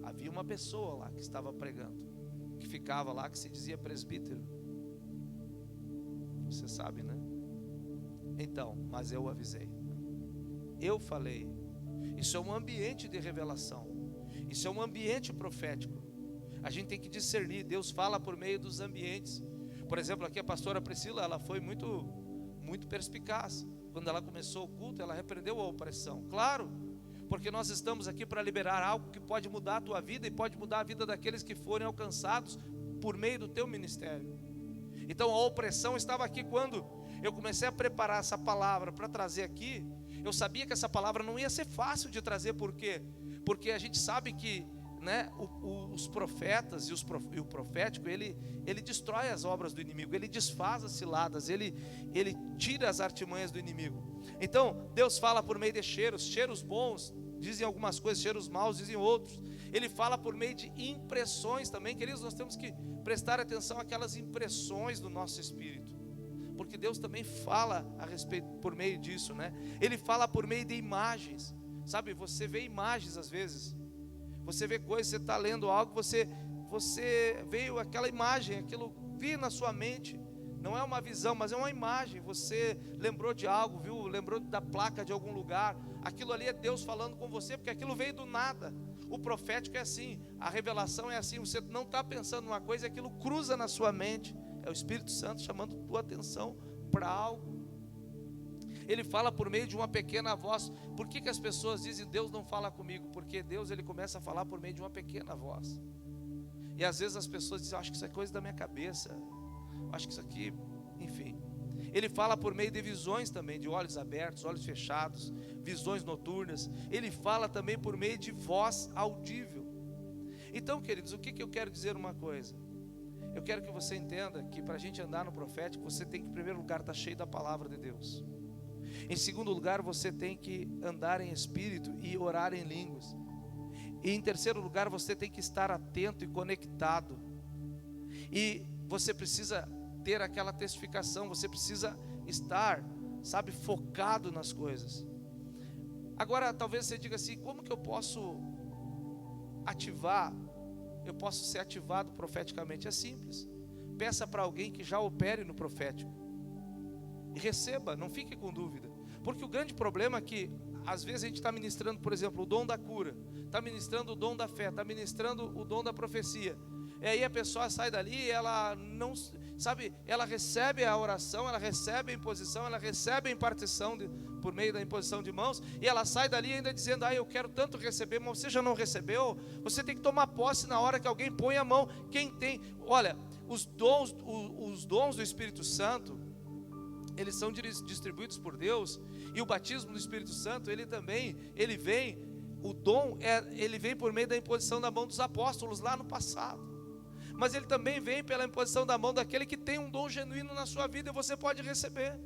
Havia uma pessoa lá que estava pregando, que ficava lá, que se dizia presbítero. Você sabe, né? Então, mas eu avisei. Eu falei. Isso é um ambiente de revelação. Isso é um ambiente profético. A gente tem que discernir. Deus fala por meio dos ambientes. Por exemplo, aqui a pastora Priscila, ela foi muito perspicaz. Quando ela começou o culto, ela repreendeu a opressão. Claro, porque nós estamos aqui para liberar algo que pode mudar a tua vida e pode mudar a vida daqueles que forem alcançados por meio do teu ministério. Então a opressão estava aqui. Quando eu comecei a preparar essa palavra para trazer aqui, eu sabia que essa palavra não ia ser fácil de trazer. Por quê? Porque a gente sabe que, né, os profetas e o profético, ele destrói as obras do inimigo, ele desfaz as ciladas, ele tira as artimanhas do inimigo. Então Deus fala por meio de cheiros bons, dizem algumas coisas, cheiros maus dizem outros. Ele fala por meio de impressões também. Queridos, nós temos que prestar atenção àquelas impressões do nosso espírito, porque Deus também fala a respeito por meio disso, né? Ele fala por meio de imagens, sabe? Você vê imagens às vezes, você vê coisas, você está lendo algo, você veio aquela imagem, aquilo vi na sua mente. Não é uma visão, mas é uma imagem. Você lembrou de algo, viu? Lembrou da placa de algum lugar. Aquilo ali é Deus falando com você, porque aquilo veio do nada. O profético é assim, a revelação é assim. Você não está pensando numa coisa, aquilo cruza na sua mente. É o Espírito Santo chamando tua atenção para algo. Ele fala por meio de uma pequena voz. Por que as pessoas dizem Deus não fala comigo? Porque Deus, ele começa a falar por meio de uma pequena voz. E às vezes as pessoas dizem, acho que isso é coisa da minha cabeça, acho que isso aqui, enfim. Ele fala por meio de visões também, de olhos abertos, olhos fechados, visões noturnas. Ele fala também por meio de voz audível. Então, queridos, o que eu quero dizer uma coisa? Eu quero que você entenda que para a gente andar no profético, você tem que, em primeiro lugar, estar cheio da palavra de Deus. Em segundo lugar, você tem que andar em espírito e orar em línguas. E em terceiro lugar, você tem que estar atento e conectado. E você precisa ter aquela testificação, você precisa estar, sabe, focado nas coisas. Agora, talvez você diga assim, como que eu posso ativar? Eu posso ser ativado profeticamente? É simples. Peça para alguém que já opere no profético. E receba, não fique com dúvida. Porque o grande problema é que às vezes a gente está ministrando, por exemplo, o dom da cura, está ministrando o dom da fé, está ministrando o dom da profecia. E aí a pessoa sai dali e ela não, sabe, ela recebe a oração, ela recebe a imposição, ela recebe a impartição por meio da imposição de mãos, e ela sai dali ainda dizendo, eu quero tanto receber, mas você já não recebeu. Você tem que tomar posse na hora que alguém põe a mão. Quem tem, olha, os dons do Espírito Santo, eles são distribuídos por Deus. E o batismo do Espírito Santo, ele vem, o dom, ele vem por meio da imposição da mão dos apóstolos lá no passado. Mas ele também vem pela imposição da mão daquele que tem um dom genuíno na sua vida, e você pode receber.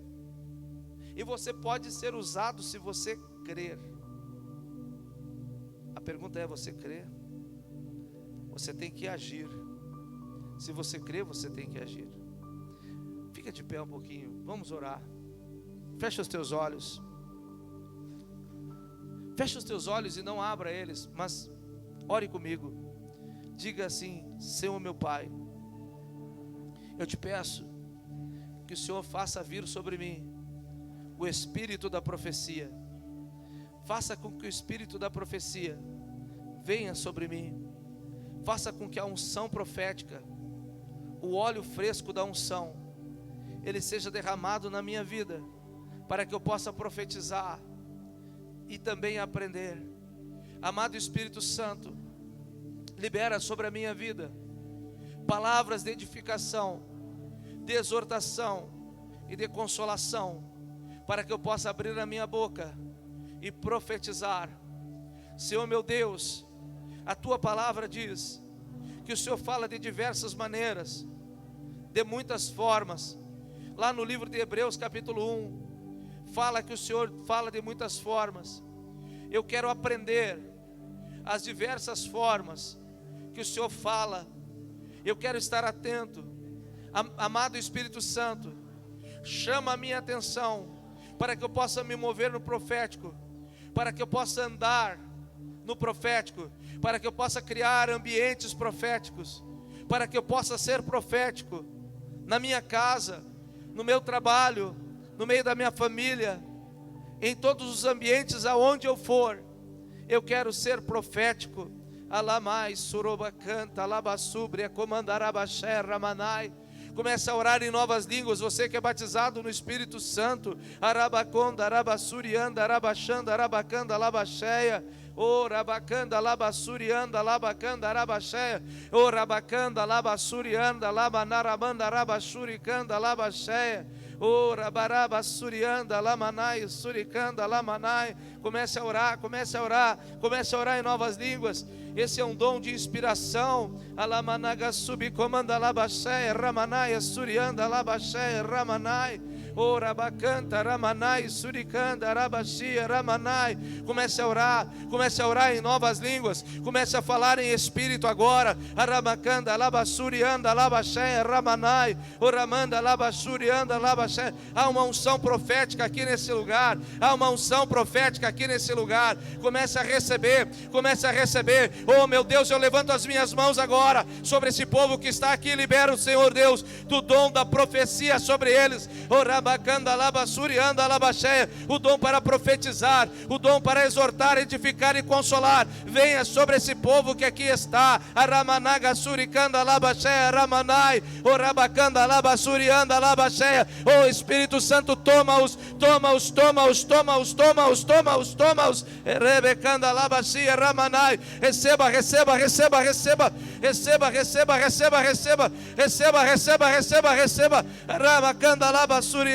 E você pode ser usado se você crer. A pergunta é, você crê? Você tem que agir. Se você crê, você tem que agir. Fica de pé um pouquinho, vamos orar. Fecha os teus olhos. Fecha os teus olhos e não abra eles, mas ore comigo. Diga assim, Senhor meu Pai, eu te peço que o Senhor faça vir sobre mim o espírito da profecia. Faça com que o espírito da profecia venha sobre mim. Faça com que a unção profética, o óleo fresco da unção, ele seja derramado na minha vida, para que eu possa profetizar e também aprender. Amado Espírito Santo, libera sobre a minha vida palavras de edificação, de exortação e de consolação, para que eu possa abrir a minha boca e profetizar. Senhor meu Deus, a tua palavra diz que o Senhor fala de diversas maneiras, de muitas formas. Lá no livro de Hebreus capítulo 1, fala que o Senhor fala de muitas formas. Eu quero aprender as diversas formas que o Senhor fala. Eu quero estar atento. Amado Espírito Santo, chama a minha atenção, para que eu possa me mover no profético, para que eu possa andar no profético, para que eu possa criar ambientes proféticos, para que eu possa ser profético na minha casa, no meu trabalho, no meio da minha família, em todos os ambientes aonde eu for. Eu quero ser profético. Alamai, suroba canta, alabasubria, comandarabaxé, ramanai. Comece a orar em novas línguas. Você que é batizado no Espírito Santo. Arabaconda, arabassurianda, arabachanda, arabacanda, labacheia. O rabacanda, labassurianda, labacanda, arabacheia. O rabacanda, labassurianda, labanarabanda, arabaxuricanda, labacheia. O rabaraba surianda, lamanai, suricanda, lamanai. Comece a orar, comece a orar, comece a orar em novas línguas. Esse é um dom de inspiração. Alamanaga subcomanda labacheia, ramanai, surianda, labacheia, ramanai. O rabacanta, ramanai, suricanda, arabaxia, ramanai. Comece a orar em novas línguas. Comece a falar em espírito agora. Arabacanda, labassurianda, labacheia, ramanai. O ramanda, labassurianda, labacheia. Há uma unção profética aqui nesse lugar. Há uma unção profética aqui nesse lugar. Comece a receber, comece a receber. Oh meu Deus, eu levanto as minhas mãos agora sobre esse povo que está aqui. Libera o Senhor Deus do dom da profecia sobre eles. O dom para profetizar, o dom para exortar, edificar e consolar. Venha sobre esse povo que aqui está. Aramanaga suricanda labacheia ramanai. O rabacanda labassurianda labacheia. O Espírito Santo, toma-os, toma-os, toma-os, toma-os, toma-os, toma-os, toma-os. Rebecanda labaxia ramanai. Receba, receba, receba, receba, receba, receba, receba, receba, receba, receba, receba, receba. Rabacanda labassurianda.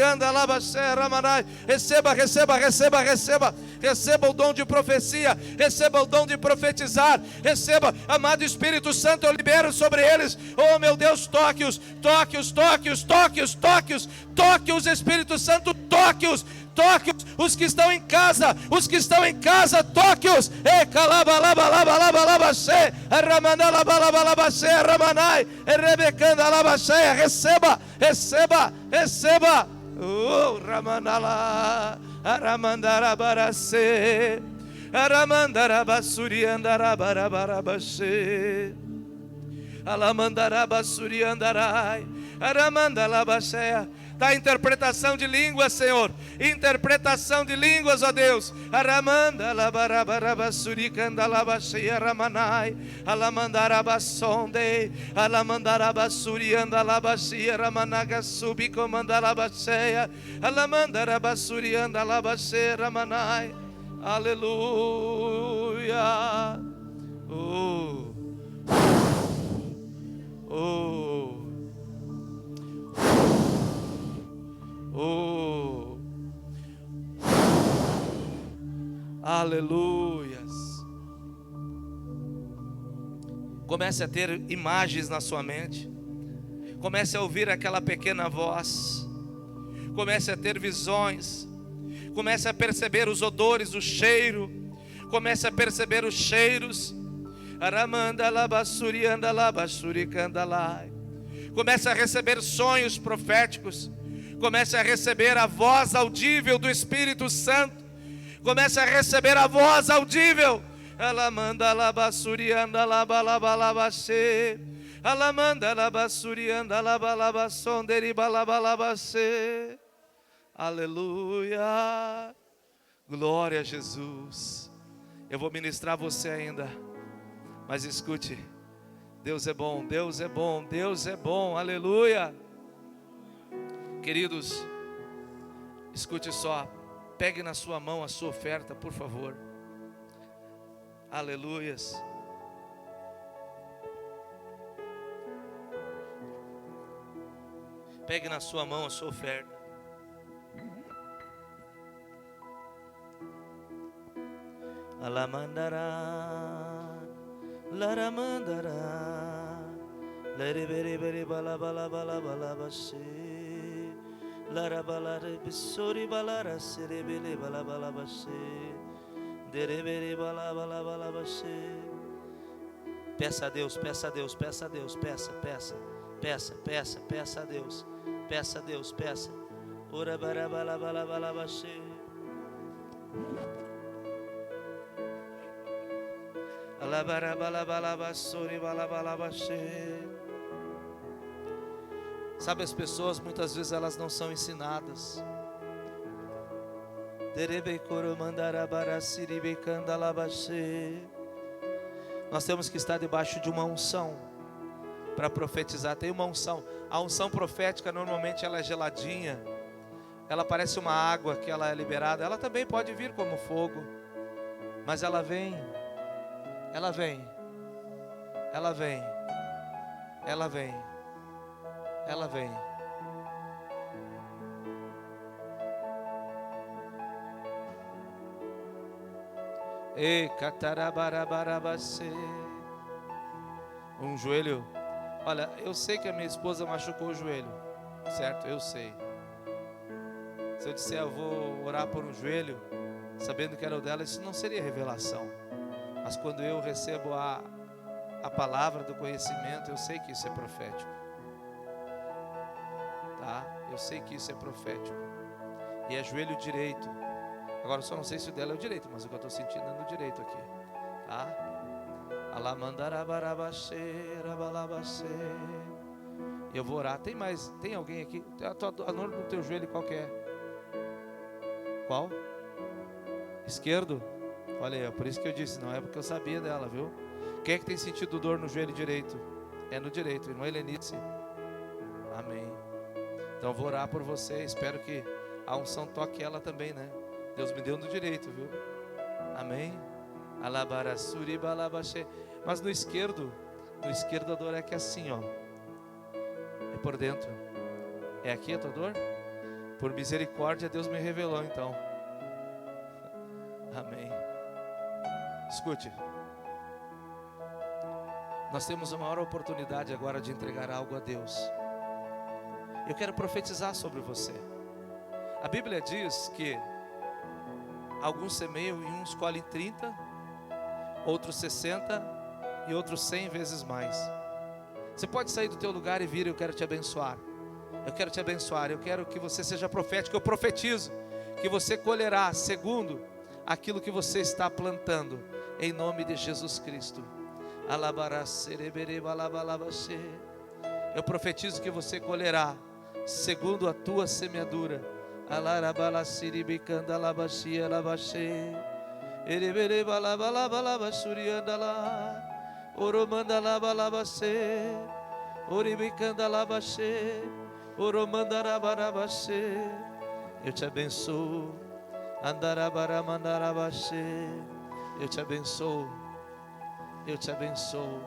Receba, receba, receba, receba. Receba o dom de profecia. Receba o dom de profetizar. Receba, amado Espírito Santo, eu libero sobre eles. Oh meu Deus, toque-os, toque-os, toque-os, toque-os, toque-os. Toque-os, Espírito Santo, toque-os. Toque-os, os que estão em casa, os que estão em casa, toque-os. E calabalabalabalabaxê, ramanalabalabaxê, ramanai, rebecanda labaxê. Receba, receba, receba. Oh, ramanala, aramandarabaracê, aramandarabassuriandarabarabarabaxê, alamandarabassuriandarai, aramandalabaxé. Da interpretação de línguas, Senhor. Interpretação de línguas, ó Deus. Aramanda labarabarabassuricanda labaxia ramanai. Alamandarabassonde. Alamandarabassurianda labaxia ramanaga subicomanda labaxeia. Alamandarabassurianda labaxia ramanai. Aleluia. Oh. Oh. Oh, aleluias. Comece a ter imagens na sua mente. Comece a ouvir aquela pequena voz. Comece a ter visões. Comece a perceber os odores, o cheiro. Comece a perceber os cheiros. Aramanda labassurianda labassuricanda lai. Comece a receber sonhos proféticos. Comece a receber a voz audível do Espírito Santo. Comece a receber a voz audível. Alamanda labassurianda labalabalabaxê. Alamanda labassurianda labalabasonderibalabalabaxê. Aleluia. Glória a Jesus. Eu vou ministrar você ainda. Mas escute. Deus é bom, Deus é bom, Deus é bom. Aleluia. Queridos, escute só, pegue na sua mão a sua oferta, por favor. Aleluias. Pegue na sua mão a sua oferta. Alamandará, laramandará, leriberi balabalabalabalabaxê. Larabalare bisori balara serebele balabalabashe derebere balabalabalabashe. Peça a Deus, peça a Deus, peça a Deus, peça, peça, peça, peça, peça a Deus, peça a Deus, peça. Ora barabalabalabalabashe. Alabarabalabalabassori balabalabashe. Sabe, as pessoas muitas vezes elas não são ensinadas. Nós temos que estar debaixo de uma unção para profetizar. Tem uma unção. A unção profética normalmente ela é geladinha. Ela parece uma água que ela é liberada. Ela também pode vir como fogo. Mas ela vem. Ela vem. Ela vem. Ela vem. Ela vem. E catarabarabarabace. Um joelho. Olha, eu sei que a minha esposa machucou o joelho, certo? Eu sei. Se eu disser eu vou orar por um joelho, sabendo que era o dela, isso não seria revelação. Mas quando eu recebo a palavra do conhecimento, eu sei que isso é profético. Tá? Eu sei que isso é profético. E é joelho direito. Agora eu só não sei se o dela é o direito, mas o que eu estou sentindo é no direito aqui. Tá? E eu vou orar. Tem alguém aqui? A dor no teu joelho qual que é? Qual? Esquerdo? Olha aí, é por isso que eu disse, não é porque eu sabia dela, viu? Quem é que tem sentido dor no joelho direito? É no direito, irmã Helenice. Amém. Então eu vou orar por você, espero que a unção toque ela também, né? Deus me deu no direito, viu? Amém. Mas no esquerdo a dor é que assim, ó. É por dentro. É aqui a tua dor? Por misericórdia Deus me revelou então. Amém. Escute. Nós temos uma maior oportunidade agora de entregar algo a Deus. Eu quero profetizar sobre você. A Bíblia diz que alguns semeiam e uns colhem 30, outros 60 e outros 100 vezes mais. Você pode sair do teu lugar e vir, eu quero te abençoar. Eu quero te abençoar, eu quero que você seja profético. Eu profetizo que você colherá segundo aquilo que você está plantando, em nome de Jesus Cristo. Eu profetizo que você colherá segundo a tua semeadura. Eu te abençoo. Eu te abençoo. Eu te abençoo.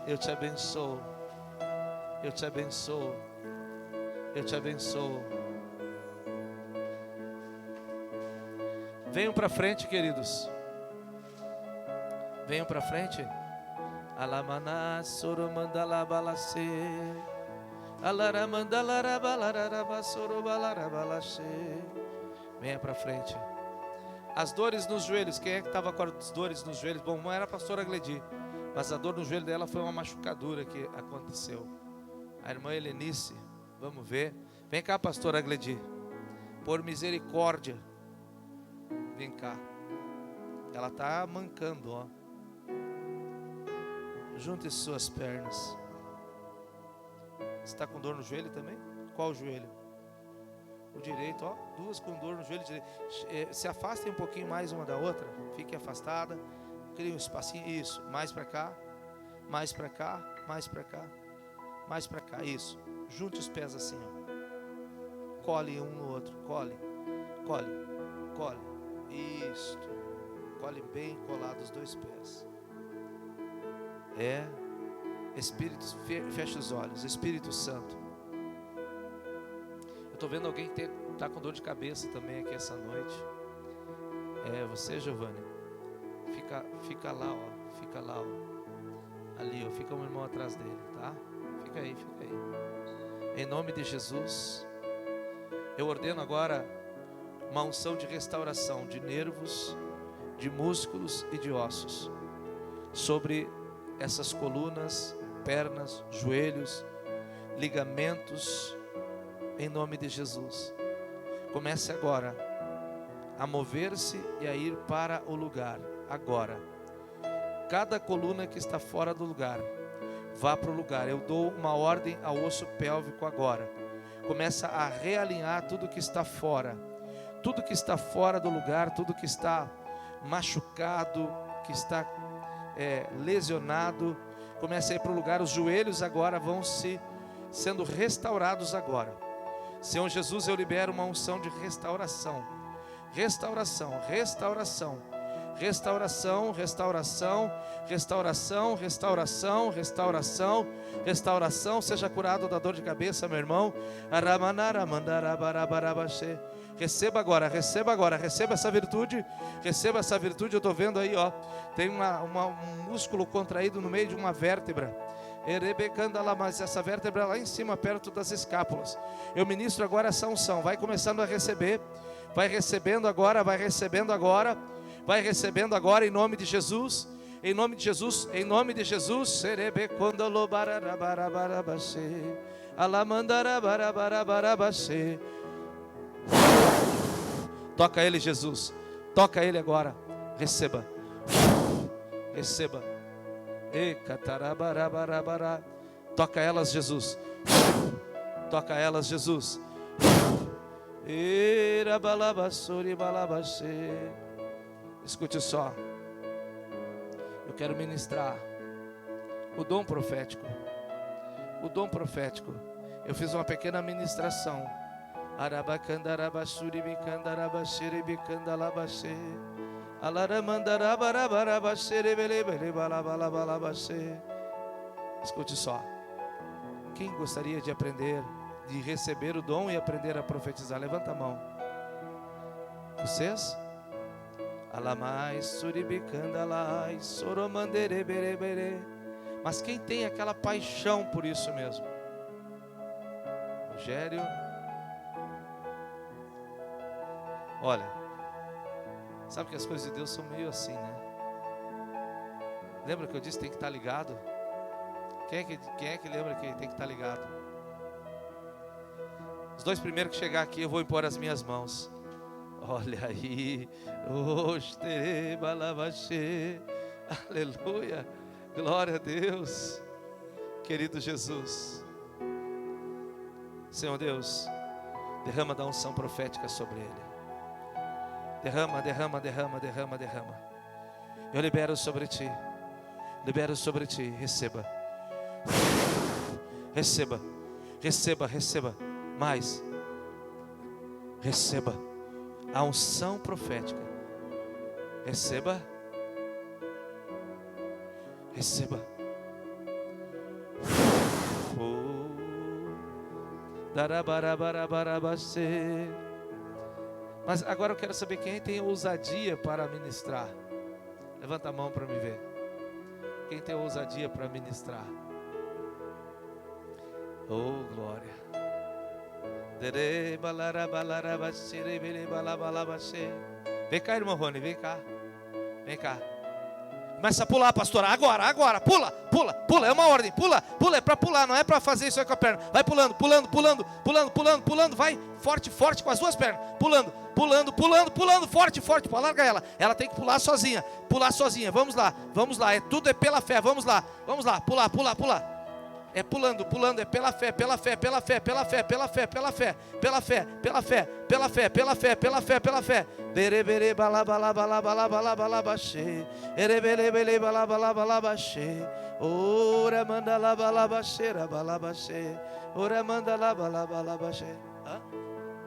Eu te abençoo. Eu te abençoo. Eu te abençoo. Venham para frente, queridos. Venham para frente. Alamana soromandalabalase. Alaramandalarabalarabasorobalarabalase. Venha para frente. As dores nos joelhos. Quem é que estava com as dores nos joelhos? Bom, não era a pastora Gledi, mas a dor no joelho dela foi uma machucadura que aconteceu. A irmã Helenice, vamos ver. Vem cá, pastora Gledi. Por misericórdia. Vem cá. Ela está mancando, ó. Junte suas pernas. Você está com dor no joelho também? Qual joelho? O direito, ó. Duas com dor no joelho direito. Se afastem um pouquinho mais uma da outra. Fiquem afastada. Crie um espacinho. Isso. Mais para cá. Mais para cá. Mais para cá. Mais para cá. Isso. Junte os pés assim, ó. Cole um no outro. Cole. Cole. Cole. Isto. Cole bem colado os dois pés. Espírito, fecha os olhos. Espírito Santo. Eu estou vendo alguém que está com dor de cabeça também aqui essa noite. É você, Giovanni. Fica lá, ó. Fica lá, ó. Ali, ó. Fica um irmão atrás dele, tá? Fica aí, fica aí. Em nome de Jesus, eu ordeno agora uma unção de restauração de nervos, de músculos e de ossos sobre essas colunas, pernas, joelhos, ligamentos, em nome de Jesus. Comece agora a mover-se e a ir para o lugar, agora. Cada coluna que está fora do lugar, vá para o lugar. Eu dou uma ordem ao osso pélvico agora. Começa a realinhar tudo que está fora. Tudo que está fora do lugar, tudo que está machucado, que está lesionado, Comece a ir para o lugar, os joelhos agora vão sendo restaurados agora. Senhor Jesus, eu libero uma unção de restauração. Restauração, restauração. Restauração, restauração, restauração, restauração, restauração, restauração. Seja curado da dor de cabeça, meu irmão. Receba agora, receba essa virtude. Receba essa virtude. Eu estou vendo aí, ó, tem um músculo contraído no meio de uma vértebra. Mas essa vértebra lá em cima, perto das escápulas. Eu ministro agora essa unção. Vai começando a receber. Vai recebendo agora, vai recebendo agora. Vai recebendo agora em nome de Jesus. Em nome de Jesus, em nome de Jesus. Toca ele, Jesus. Toca ele agora. Receba. Receba. Toca elas, Jesus. Toca elas, Jesus. Escute só. Eu quero ministrar o dom profético. O dom profético. Eu fiz uma pequena ministração. Escute só. Quem gostaria de aprender, de receber o dom e aprender a profetizar? Levanta a mão. Vocês? Mas quem tem aquela paixão por isso mesmo? Rogério. Olha, sabe que as coisas de Deus são meio assim, né? Lembra que eu disse que tem que estar ligado? Quem é que lembra que tem que estar ligado? Os dois primeiros que chegar aqui, eu vou impor as minhas mãos. Olha aí, aleluia, glória a Deus, querido Jesus. Senhor Deus, derrama da unção profética sobre ele. Derrama. Eu libero sobre ti, receba, mais, receba a unção profética, receba. Mas agora eu quero saber quem tem ousadia para ministrar. Levanta a mão para me ver. Quem tem ousadia para ministrar? Oh, glória. Vem cá, irmão Rony, vem cá. Começa a pular, pastora, agora, pula, é uma ordem, pula, é para pular, não é para fazer isso aí com a perna. Vai pulando, vai forte com as duas pernas, pulando, forte, larga ela tem que pular sozinha, vamos lá, tudo é pela fé, vamos lá, pular. É pulando, é pela fé. Berebere balabalabalabalabaxê. Erebelebele balabalabalabalabaxê. Ora manda labalabaxeira balabaxê. Ora manda labalabalabaxê.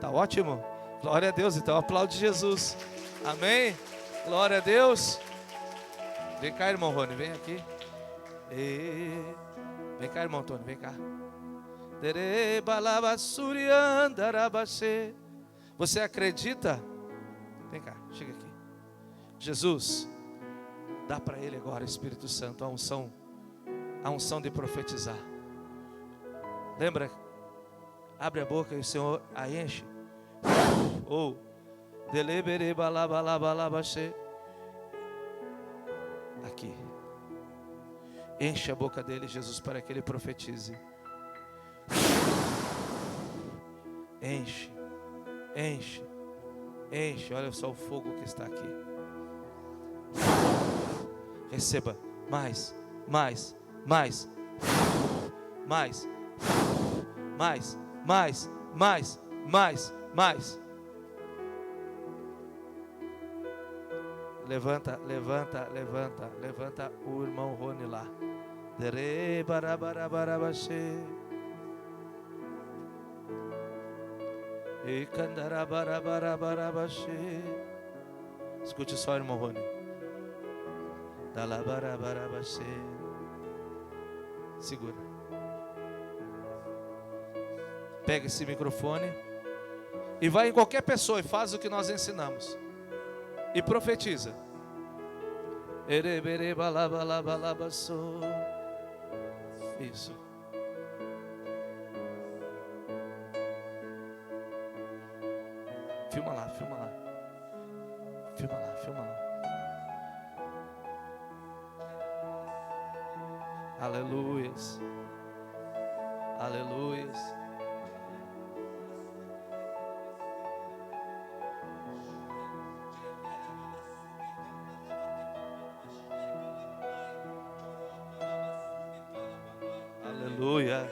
Tá ótimo? Glória a Deus, então aplaude Jesus. Amém? Glória a Deus. Vem cá, irmão Rony, vem aqui. Vem cá, irmão Tony, vem cá. Você acredita? Vem cá, chega aqui. Jesus, dá para ele agora, Espírito Santo, a unção de profetizar. Lembra? Abre a boca e o Senhor a enche. Aqui. Enche a boca dele, Jesus, para que ele profetize. Enche. Olha só o fogo que está aqui. Receba mais. Levanta o irmão Rony lá. Dere barabarabarabashe. E candarabarabarabashe. Escute só, irmão Rony. Dalabarabarabashe. Segura. Pega esse microfone e vai em qualquer pessoa e faz o que nós ensinamos. E profetiza. Isso. Filma lá, filma lá. Filma lá, filma lá. Aleluias. Aleluias. Aleluia.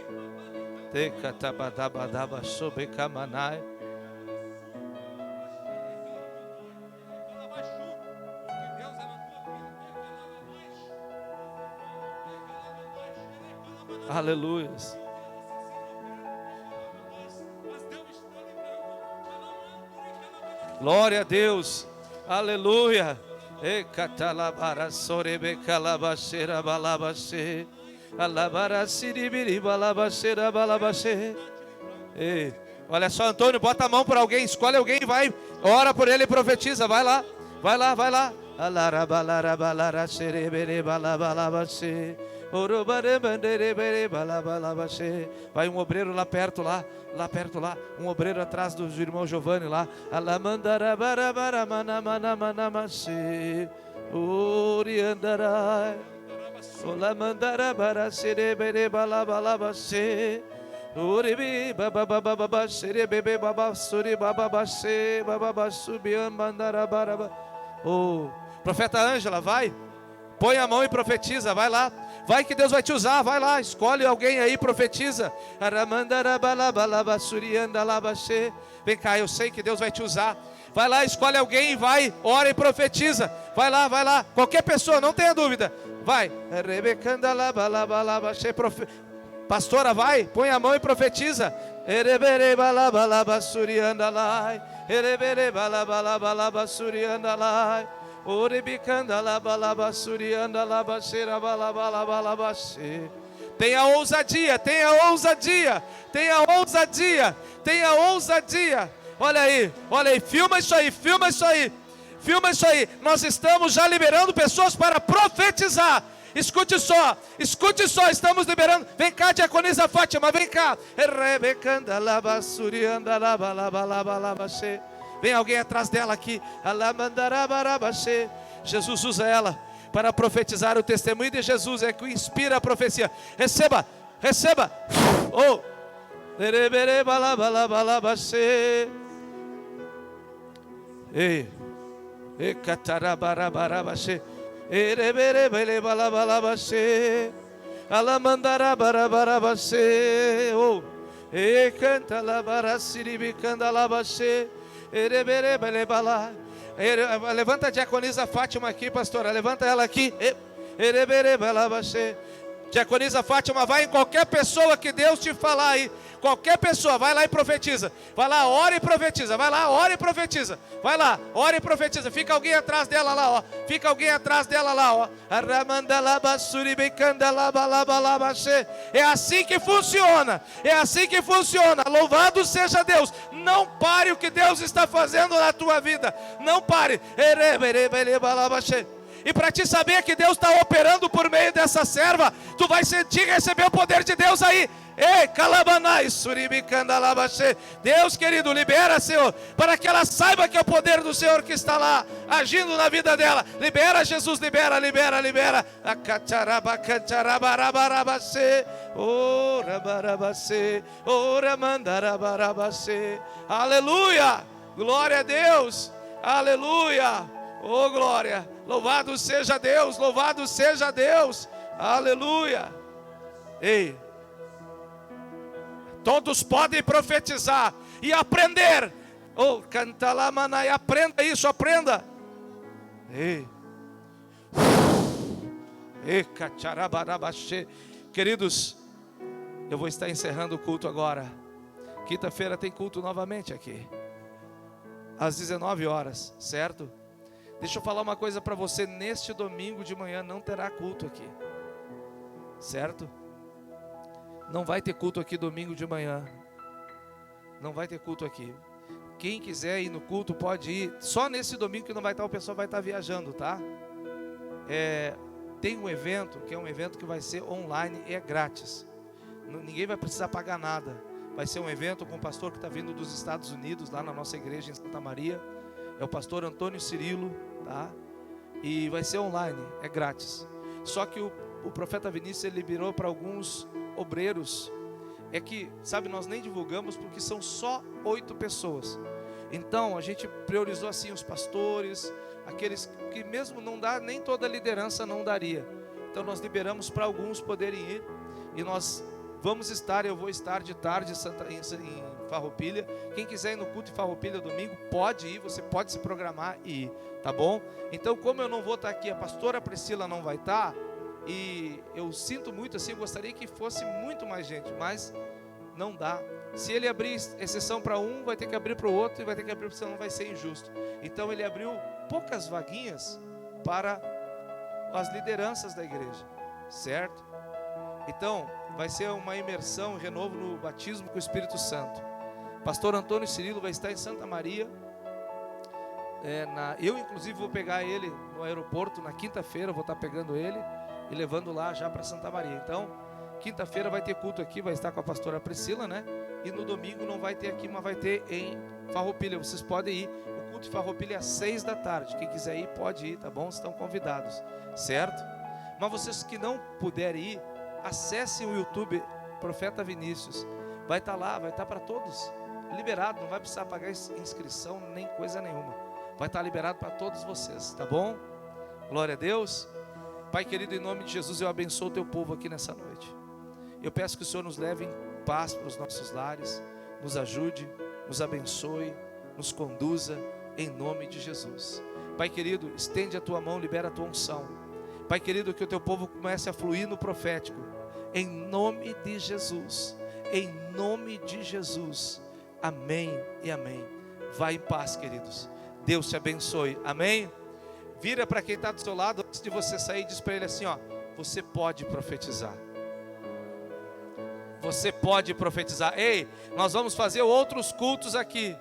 Teca tabadabadaba sobekamanai. Aleluias. Glória a Deus. Aleluia. E catalabara sorebecalabaxera balabaxe. Alabara siribiri balabaxera balabaxe. Olha só, Antônio, bota a mão para alguém, escolhe alguém, vai, ora por ele e profetiza, vai lá, vai lá, vai lá. Alarabalara serebere balabalabaxe. Vai um obreiro lá perto, lá perto, lá. Um obreiro atrás do irmão Giovanni lá. Alamandarabaramanamanamanamase. Oriandarai. Olamandarabara serebere balabalabase. Uribi bababababa serebebe babasuri bababase bababasubiamandarabaraba. Oh, profeta Ângela, vai. Põe a mão e profetiza, vai lá. Vai que Deus vai te usar, vai lá, escolhe alguém aí, profetiza. Vem cá, eu sei que Deus vai te usar. Vai lá, escolhe alguém, vai, ora e profetiza. Vai lá, qualquer pessoa, não tenha dúvida. Vai. Pastora, vai, põe a mão e profetiza. Tenha ousadia, tenha ousadia, tenha ousadia, tenha ousadia. Olha aí, filma isso aí, filma isso aí, filma isso aí. Nós estamos já liberando pessoas para profetizar. Escute só, estamos liberando. Vem cá, diaconisa Fátima, vem cá. Vem alguém atrás dela aqui. Jesus usa ela para profetizar. O testemunho de Jesus é que inspira a profecia. Receba. Oh. Ei. Oh. E canta la barasiribi canta la baixê. Levanta a diaconisa Fátima aqui, pastora. Levanta ela aqui. Diaconisa Fátima, vai em qualquer pessoa que Deus te falar aí. Qualquer pessoa, vai lá e profetiza. Vai lá, ora e profetiza. Vai lá, ora e profetiza. Vai lá, ora e profetiza. Fica alguém atrás dela lá, ó. Fica alguém atrás dela lá, ó. É assim que funciona. É assim que funciona. Louvado seja Deus. Não pare o que Deus está fazendo na tua vida. Não pare. E para te saber que Deus está operando por meio dessa serva, tu vai sentir receber o poder de Deus aí. Ei, calabanai, suribicandalabaxê. Deus querido, libera, Senhor, para que ela saiba que é o poder do Senhor que está lá, agindo na vida dela. Libera, Jesus, libera. Acatarabacantarabarabarabacê. Ora barabacê, ora mandarabarabacê. Aleluia, glória a Deus, aleluia, oh glória, louvado seja Deus, aleluia. Ei, todos podem profetizar e aprender. Oh, canta lá, manai, aprenda isso, aprenda. Ei. Queridos, eu vou estar encerrando o culto agora. Quinta-feira tem culto novamente aqui, às 19 horas, certo? Deixa eu falar uma coisa para você. Neste domingo de manhã não terá culto aqui, certo? Não vai ter culto aqui domingo de manhã. Não vai ter culto aqui. Quem quiser ir no culto pode ir. Só nesse domingo que não vai estar, o pessoal vai estar viajando, tá? Tem um evento, que é um evento que vai ser online e é grátis. Ninguém vai precisar pagar nada. Vai ser um evento com um pastor que está vindo dos Estados Unidos, lá na nossa igreja em Santa Maria. É o pastor Antônio Cirilo, tá? E vai ser online, é grátis. Só que o profeta Vinícius, ele liberou para alguns obreiros. É que, sabe, nós nem divulgamos porque são só 8 pessoas. Então a gente priorizou assim os pastores, aqueles que mesmo não dá, nem toda a liderança não daria. Então nós liberamos para alguns poderem ir. E nós vamos estar, eu vou estar de tarde em Farroupilha. Quem quiser ir no culto em Farroupilha domingo, pode ir, você pode se programar e ir, tá bom? Então, como eu não vou estar aqui, a pastora Priscila não vai estar, e eu sinto muito assim, eu gostaria que fosse muito mais gente, mas não dá. Se ele abrir exceção para um, vai ter que abrir para o outro, e vai ter que abrir, porque senão vai ser injusto. Então ele abriu poucas vaguinhas para as lideranças da igreja, certo? Então vai ser uma imersão, um renovo no batismo com o Espírito Santo. Pastor Antônio Cirilo vai estar em Santa Maria. Eu inclusive vou pegar ele no aeroporto na quinta-feira, vou estar pegando ele e levando lá já para Santa Maria. Então, quinta-feira vai ter culto aqui, vai estar com a pastora Priscila, né? E no domingo não vai ter aqui, mas vai ter em Farroupilha. Vocês podem ir. O culto em Farroupilha é às 6 da tarde. Quem quiser ir, pode ir, tá bom? Estão convidados, certo? Mas vocês que não puderem ir, acessem o YouTube Profeta Vinícius. Vai estar lá, vai estar para todos. Liberado, não vai precisar pagar inscrição nem coisa nenhuma. Vai estar liberado para todos vocês, tá bom? Glória a Deus. Pai querido, em nome de Jesus, eu abençoo o teu povo aqui nessa noite. Eu peço que o Senhor nos leve em paz para os nossos lares, nos ajude, nos abençoe, nos conduza, em nome de Jesus. Pai querido, estende a tua mão, libera a tua unção. Pai querido, que o teu povo comece a fluir no profético, em nome de Jesus, em nome de Jesus. Amém e amém. Vai em paz, queridos. Deus te abençoe. Amém. Vira para quem está do seu lado, antes de você sair, diz para ele assim, ó: você pode profetizar. Você pode profetizar. Ei, nós vamos fazer outros cultos aqui,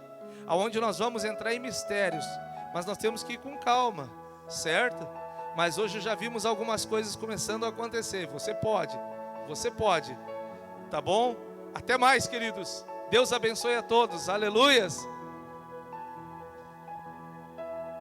aonde nós vamos entrar em mistérios, mas nós temos que ir com calma, certo? Mas hoje já vimos algumas coisas começando a acontecer. Você pode, tá bom? Até mais, queridos. Deus abençoe a todos. Aleluias.